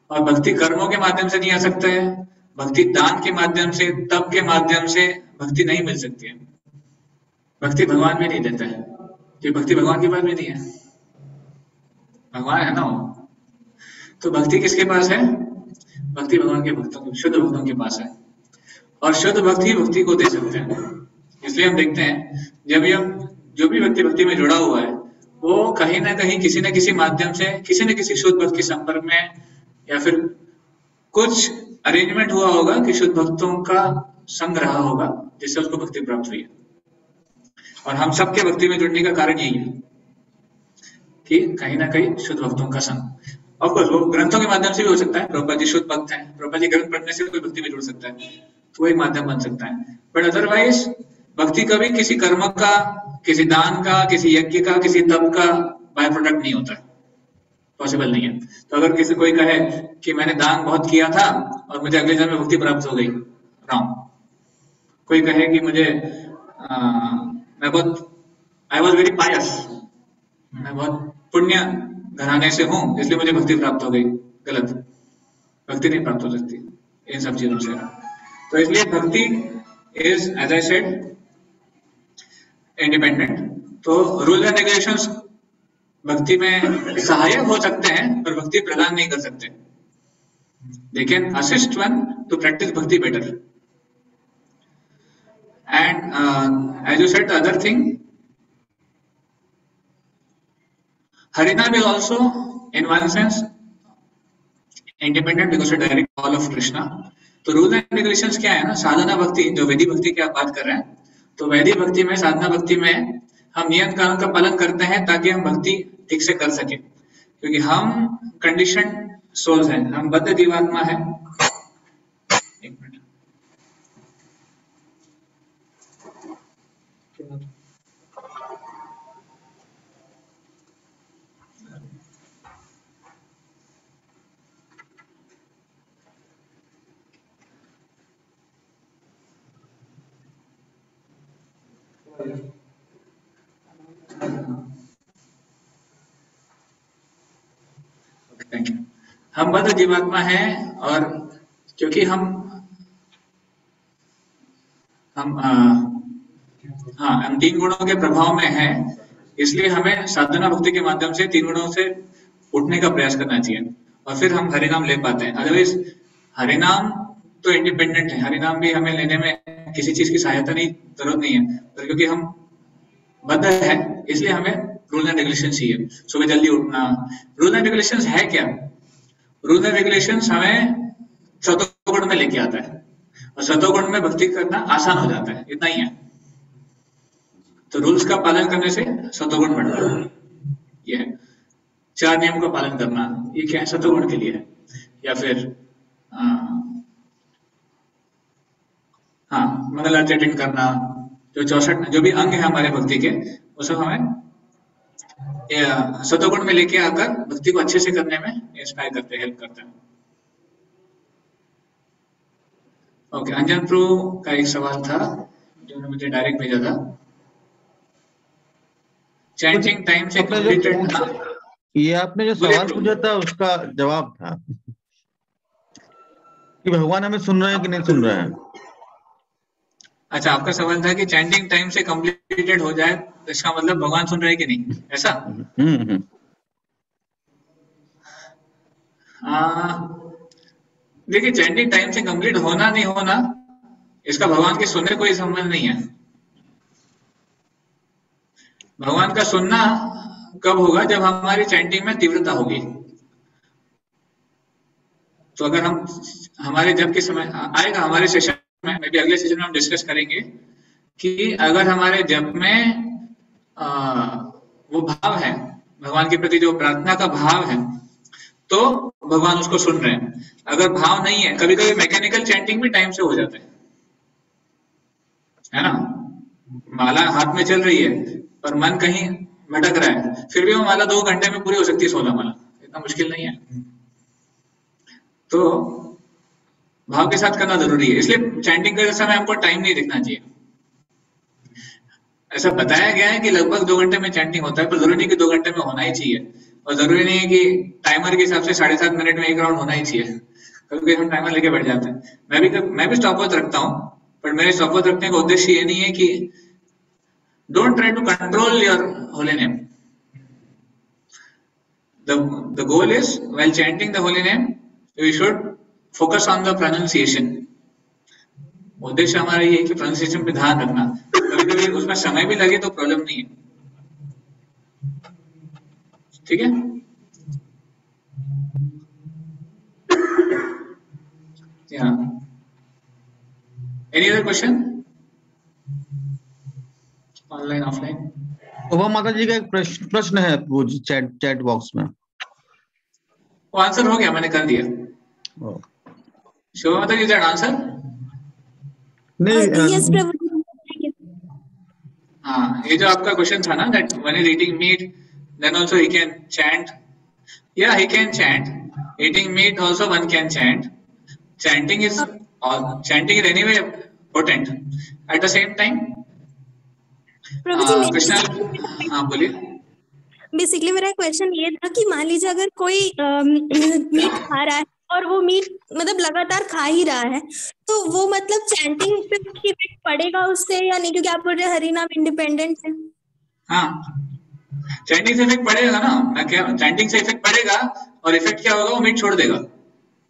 और भक्ति कर्मों के माध्यम से नहीं आ सकता है, भक्ति दान के माध्यम से, तप के माध्यम से भक्ति नहीं मिल सकती है। भक्ति भगवान भी नहीं देता है, कि भक्ति भगवान के पास भी नहीं है, भगवान है ना वो। तो भक्ति किसके पास है? भक्ति भगवान के भक्तों, शुद्ध भक्तों के पास है, और शुद्ध भक्ति भक्ति को दे सकते हैं। इसलिए हम देखते हैं जो भी व्यक्ति भक्ति में जुड़ा हुआ है, वो कहीं ना कहीं किसी न किसी माध्यम से किसी न किसी शुद्ध भक्त के संपर्क में, या फिर कुछ अरेंजमेंट हुआ होगा कि शुद्ध भक्तों का संग रहा होगा, जिससे उसको भक्ति प्राप्त हुई है। और हम सबके भक्ति में जुड़ने का कारण यही है कि कहीं ना कहीं शुद्ध भक्तों का संग। ऑफकोर्स वो ग्रंथों के माध्यम से भी हो सकता है, प्रभुपाद जी शुद्ध भक्त हैं, प्रभुपाद जी ग्रंथ पढ़ने से कोई भक्ति में जुड़ सकता है, तो वो एक माध्यम बन सकता है। बट अदरवाइज भक्ति कभी किसी कर्म का, किसी दान का, किसी यज्ञ का, किसी तप का बाय प्रोडक्ट नहीं होता है, पॉसिबल नहीं है। तो अगर किसी कोई कहे कि मैंने दान बहुत किया था और मुझे अगले जन्म में मुक्ति प्राप्त हो गई, रॉन्ग। कोई कहे कि मुझे आई वॉज वेरी पायस, मैं बहुत पुण्य घराने से हूं इसलिए मुझे भक्ति प्राप्त हो गई, गलत। भक्ति नहीं प्राप्त हो सकती इन सब चीजों से। तो इसलिए bhakti is, as I said, independent. तो रूल एंड रेगुलेशंस भक्ति में सहायक हो सकते हैं पर भक्ति प्रदान नहीं कर सकते. They can assist one to practice bhakti better. And as you said, the other thing, Harinam is also in one sense independent because it's direct call of Krishna. तो रूल एंड रेगुलेशंस क्या है ना, साधना भक्ति, जो वैदिक भक्ति की आप बात कर रहे हैं, तो वैदिक भक्ति में, साधना भक्ति में हम नियम कानून का पालन करते हैं ताकि हम भक्ति ठीक से कर सके, क्योंकि हम कंडीशन सोल्स हैं, हम बद्ध जीवात्मा है. एक मिनट. Thank you. हम बद्ध जीवात्मा हैं और क्योंकि हम तीन गुणों के प्रभाव में हैं, इसलिए हमें साधना भक्ति के माध्यम से तीन गुणों से उठने का प्रयास करना चाहिए और फिर हम हरिनाम ले पाते हैं. अदरवाइज हरिनाम तो इंडिपेंडेंट है, हरिनाम भी हमें लेने में किसी चीज की सहायता नहीं, जरूरत नहीं है, पर क्योंकि हम बद्ध है इसलिए हमें रूल एंड रेगुलेशन चाहिए. सुबह जल्दी उठना. रूल एंड रेगुलेशन है क्या? रूल एंड रेगुलेशन हमें सतोगुण में लेके आता है और सतोगुण में भक्ति करना आसान हो जाता है, इतना ही है. तो रूल्स का पालन करने से सतोगुण बढ़ता है. ये है 4 नियम का पालन करना, ये क्या है, सतोगुण के लिए है. या फिर मंगल आरती अटेंड करना, जो 64 जो भी अंग है हमारे भक्ति के, वो सब हमें सतोगुण में लेके आकर भक्ति को अच्छे से करने में इंस्पायर करते हैं, हेल्प करते हैं. ओके, अंजन प्रो का एक सवाल था जो मुझे डायरेक्ट भेजा था. चैंटिंग टाइम से कंप्लीटेड. ये आपने जो सवाल पूछा था उसका जवाब था कि भगवान हमें सुन रहे हैं कि नहीं सुन रहे हैं. अच्छा, आपका सवाल था कि चैंटिंग टाइम से कंप्लीटेड हो जाए तो इसका मतलब भगवान सुन रहे हैं कि नहीं, ऐसा? देखिए, चैंटिंग टाइम से कंप्लीट होना नहीं होना इसका भगवान के सुनने कोई संबंध नहीं है. भगवान का सुनना कब होगा? जब हमारी चैंटिंग में तीव्रता होगी. तो अगर हम हमारे जब के समय आएगा हमारे सेशन में, मे बी अगले सेशन में हम डिस्कस करेंगे कि अगर हमारे जप में वो भाव है, भगवान के प्रति जो प्रार्थना का भाव है, तो भगवान उसको सुन रहे हैं. अगर भाव नहीं है, कभी कभी मैकेनिकल चैंटिंग भी टाइम से हो जाता है ना. माला हाथ में चल रही है पर मन कहीं भटक रहा है, फिर भी वो माला 2 घंटे में पूरी हो सकती है, 16 माला, इतना मुश्किल नहीं है. तो भाव के साथ करना जरूरी है. इसलिए चैंटिंग करते समय हमको टाइम नहीं देखना चाहिए. ऐसा बताया गया है कि लगभग 2 घंटे में चैंटिंग होता है, पर जरूरी नहीं कि 2 घंटे में होना ही चाहिए, और जरूरी नहीं है कि टाइमर के हिसाब से 7.5 मिनट में 1 राउंड होना ही चाहिए. कभी हम टाइमर लेके बैठ जाते हैं. मैं भी स्टॉप वॉच रखता हूँ, पर मेरे स्टॉप वॉच रखने का उद्देश्य ये नहीं है कि don't try to control your holy name. The goal is, while chanting the holy name, we should focus on the pronunciation. उद्देश्य हमारा ये है कि प्रोनाउंसिएशन पे ध्यान रखना. कभी कभी उसमें समय भी लगे तो प्रॉब्लम नहीं है. ठीक है. Any other question? Online offline? Shobha माता जी का एक प्रश्न है वो चैट बॉक्स में. वो आंसर हो गया, मैंने कर दिया. शोभा माता जी, दैट आंसर? नहीं, यस प्रभु. हाँ, ये जो आपका क्वेश्चन था ना, that when he's eating meat, then also he can chant. Yeah, he can chant. Eating meat also one can chant. Chanting is anyway potent. At the same time, प्रभु जी, कृष्णा, हाँ बोलिए. Basically मेरा question ये था कि मान लीजिए अगर कोई मीट खा रहा है और वो मीट मतलब लगातार खा ही रहा है, तो वो मतलब चैंटिंग पे इफेक्ट पड़ेगा उससे या नहीं? क्योंकि आप बोल रहे हरि नाम इंडिपेंडेंट है. हाँ, चैंटिंग से इफेक्ट पड़ेगा ना, मैं क्या, चैंटिंग से इफेक्ट पड़ेगा और इफेक्ट क्या होगा, वो मीट छोड़ देगा।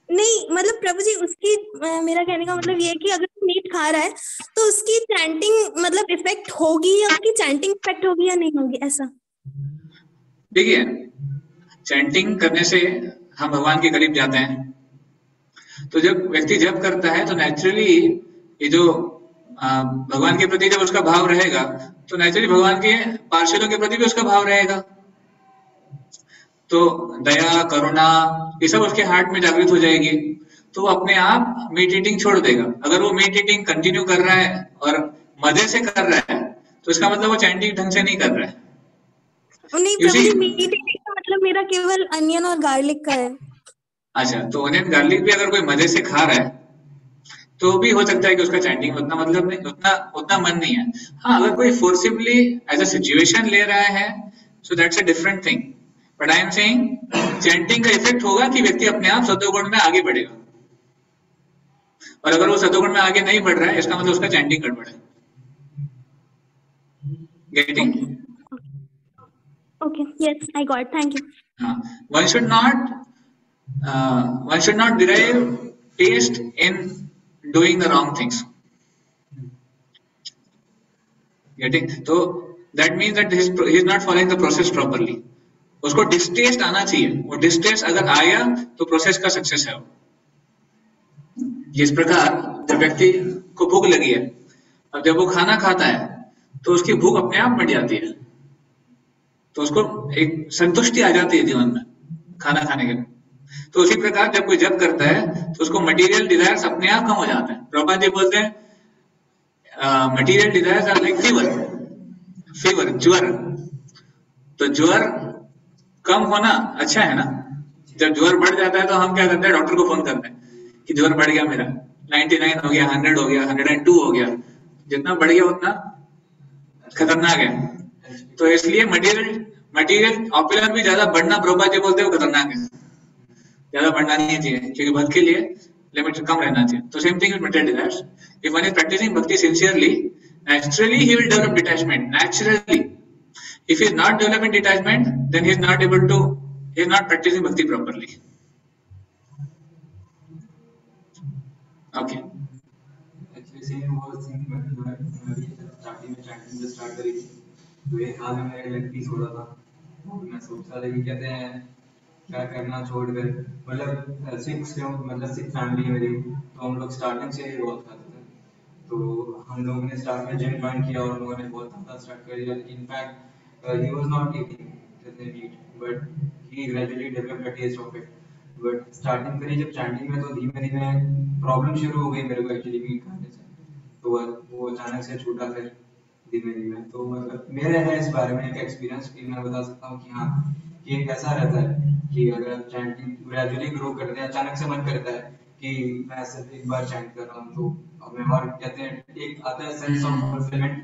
नहीं मतलब प्रभु जी उसकी मेरा कहने का मतलब ये है कि अगर वो मीट खा रहा है तो उसकी चैंटिंग मतलब इफेक्ट होगी, या उसकी चैंटिंग इफेक्ट होगी या नहीं होगी, ऐसा। देखिए, चैंटिंग करने से हम भगवान के करीब जाते हैं, तो जब व्यक्ति जप करता है तो नेचुरली ये जो भगवान के प्रति जब उसका भाव रहेगा तो नेचुरली भगवान के पार्षदों के प्रति भी उसका भाव रहेगा, तो दया करुणा ये सब उसके हार्ट में जागृत हो जाएगी, तो वो अपने आप मीट ईटिंग छोड़ देगा। अगर वो मीट ईटिंग कंटिन्यू कर रहा है और मजे से कर रहा है तो इसका मतलब वो चैंटिंग ढंग से नहीं कर रहा है। नहीं You Prabhu see? Ji, meat eating का मतलब मेरा केवल अनियन और गार्लिक का है। अच्छा, तो ऑनियन गार्लिक भी अगर कोई मजे से खा रहा है तो भी हो सकता है कि उसका चैंटिंग उतना मतलब नहीं, उतना मन नहीं है। हाँ, अगर कोई फोर्सिबली एज अ सिचुएशन ले रहा है so that's a different thing, but I am saying chanting का इफेक्ट होगा कि व्यक्ति अपने आप सतोगुण में आगे बढ़ेगा, और अगर वो सतोगुण में आगे नहीं बढ़ रहा है इसका मतलब उसका चैंटिंग गड़बड़ है। Getting? Okay, yes I got, thank you. हाँ, one should not derive taste in doing the wrong things. Getting? So that means that he is not following the process properly. उसको डिस्टेस्ट आना चाहिए, वो distaste अगर आया तो process का success है। जिस प्रकार जब व्यक्ति को भूख लगी है, अब जब वो खाना खाता है तो उसकी भूख अपने आप मिट जाती है, तो उसको एक संतुष्टि आ जाती है जीवन में खाना खाने के। तो उसी प्रकार जब कोई जप करता है तो उसको मटेरियल डिजायर्स अपने आप कम हो जाते हैं। प्रभुपाद जी बोलते हैं material desires are like fever, ज्वर। तो ज्वर कम होना अच्छा है ना। जब ज्वर बढ़ जाता है तो हम क्या करते हैं, डॉक्टर को फोन करते हैं कि ज्वर बढ़ गया मेरा, 99 हो गया, 100 हो गया, 102 हो गया। जितना बढ़ गया उतना खतरनाक है। तो इसलिए मटेरियल ऑपुलर भी ज्यादा बढ़ना, प्रभुपाद जी बोलते हैं वो खतरनाक है, ज्यादा बढ़ना नहीं चाहिए, क्योंकि भक्त के लिए लिमिट कम रहना चाहिए। तो same thing with material desires. If one is practising bhakti sincerely, naturally he will develop detachment naturally. If he is not developing detachment, then he is not practicing bhakti properly. Okay. Actually same was thing मैं भी starting में chanting से start करी थी, तो ये हाल में मेरे लिए पीस हो रहा था, तो मैं सोच रहा था कि कहते हैं क्या करना छोड़कर, मतलब सिख फैमिली मेरी, तो हम लोग स्टार्टिंग से ही बहुत खाते थे। तो हम लोगों ने स्टार्ट में जिम ज्वाइन किया और लोगों ने बहुत ज़्यादा स्टार्ट कर दिया। In fact he was not eating meat, but he gradually developed a taste of it. But starting करी जब चैंटिंग में, तो धीमे धीमे प्रॉब्लम शुरू हो गई मेरे को एक्चुअली मीट खाने से, तो वो अचानक से छूटा फिर धीमे धीमे। तो मतलब मेरे है इस बारे में एक एक्सपीरियंस कि मैं बता सकता हूँ कि हाँ, कि एक ऐसा रहता है कि अगर आप चैंटिंग ग्रेजुअली ग्रो करते हैं, अचानक से मन करता है कि मैं सिर्फ एक बार चैंट कर रहा हूँ, तो मैं और कहते हैं एक आता है सेंस ऑफ फुलफिलमेंट,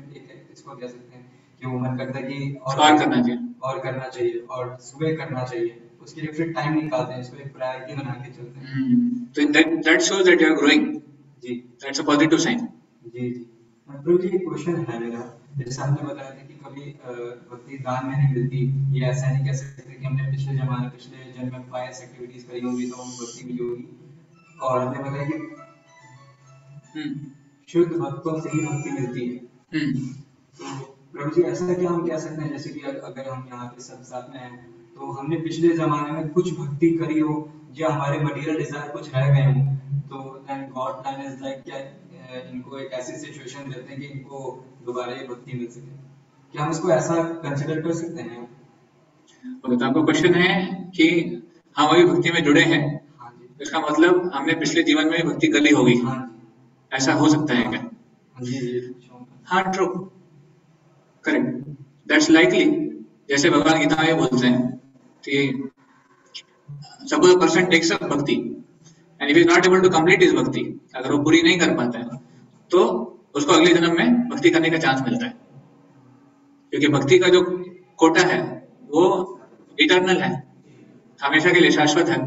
इसको कह सकते हैं कि वो मन करता है कि और करना चाहिए और सुबह करना चाहिए, उसके लिए फिर टाइम निकालते हैं, इसको एक प्रायोरिटी बना के चलते हैं। तो that shows that you are growing. Ji, that's a positive sign. जी जी। प्रभु जी एक क्वेश्चन है मेरा, जैसे आपने बताया था कि कभी भक्ति दान में नहीं मिलती, ये ऐसा नहीं कह सकते कि हमने पिछले जन्म में पायस एक्टिविटीज करी होंगी तो हमें भक्ति मिली होगी, और हमने बताया कि शुद्ध भक्तों से ही भक्ति मिलती है। तो प्रभु जी ऐसा क्या हम कह सकते हैं, जैसे कि अगर हम यहाँ पे सब साथ में हैं, तो हमने पिछले जमाने में कुछ भक्ति करी हो या हमारे मटेरियल डिजायर कुछ रह गए हो, तो then God plan is like क्या इनको एक ऐसी सिचुएशन देते हैं कि इनको दोबारा ये भक्ति मिल सके, क्या हम इसको ऐसा कंसिडर कर सकते हैं? तो आपका क्वेश्चन है कि हम अभी भक्ति में जुड़े हैं, हाँ जी, इसका मतलब हमने पिछले जीवन में भक्ति कर ली होगी, हाँ जी, ऐसा हो सकता है क्या? हाँ जी, हाँ, ट्रू, करेक्ट, दैट्स लाइकली। जैसे भगवान गीता में बोलते हैं कि suppose a person takes up bhakti and if he is not able to complete his bhakti, अगर वो पूरी नहीं कर पाता है तो उसको अगले जन्म में भक्ति करने का चांस मिलता है, क्योंकि भक्ति का जो कोटा है वो इटर्नल है, हमेशा के लिए शाश्वत है।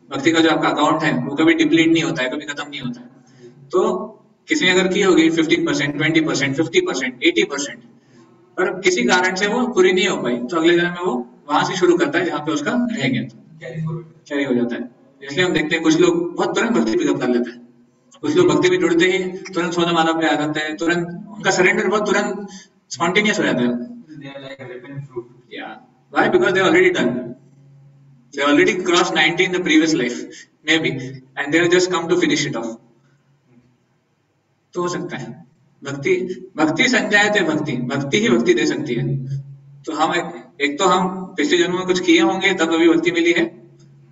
भक्ति का जो आपका अकाउंट है वो कभी डिप्लीट नहीं होता है, कभी खत्म नहीं होता है। तो किसी ने अगर की होगी 15%, 20%, 50%, 80%, पर किसी कारण से वो पूरी नहीं हो पाई, तो अगले जन्म में वो वहां से शुरू करता है जहाँ पे उसका रह गया था, कैरी हो जाता है। इसलिए हम देखते हैं कुछ लोग बहुत तुरंत भक्ति पिकअप कर लेते हैं, कुछ लोग भक्ति में जुड़ते ही तुरंत सोना माला पे आ जाते हैं, तुरंत उनका सरेंडर बहुत तुरंत स्पॉन्टेनियस हो जाता है। Why? Because they already done. They already crossed 90 in the previous life, maybe, and they have just come to finish it off. तो हो सकता है भक्ति संजायते भक्ति ही भक्ति दे सकती है। तो हम एक तो हम पिछले जन्म में कुछ किए होंगे तब अभी भक्ति मिली है,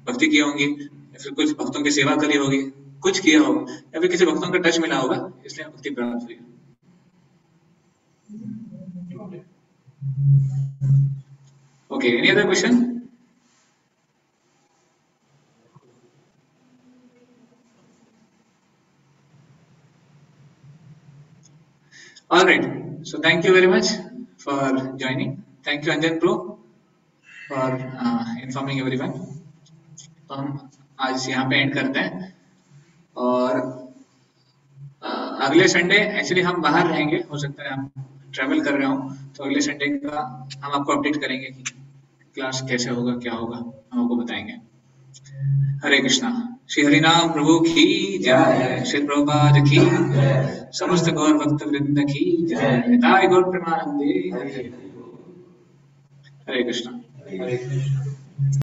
भक्ति की होंगी, या फिर कुछ भक्तों की सेवा करी होगी, कुछ किया होगा, या फिर किसी भक्तों का टच मिला होगा, इसलिए भक्ति प्राप्त हुई। Okay, any other question? All right. So thank you very much for joining. Thank you Anjan Pro for informing everyone. तो हम आज यहाँ पे एंड करते हैं और अगले संडे एक्चुअली हम बाहर रहेंगे, हो सकता है हम ट्रैवल कर रहे हो, तो अगले संडे का हम आपको अपडेट करेंगे कि क्लास कैसे होगा, क्या होगा, हम आपको बताएंगे। हरे कृष्णा। श्री हरिनाम प्रभु की जय, श्री प्रभुपाद की जय, समस्त गौर भक्त वृंद की जय, निताय गौर प्रेमानंदे। हरे कृष्णा।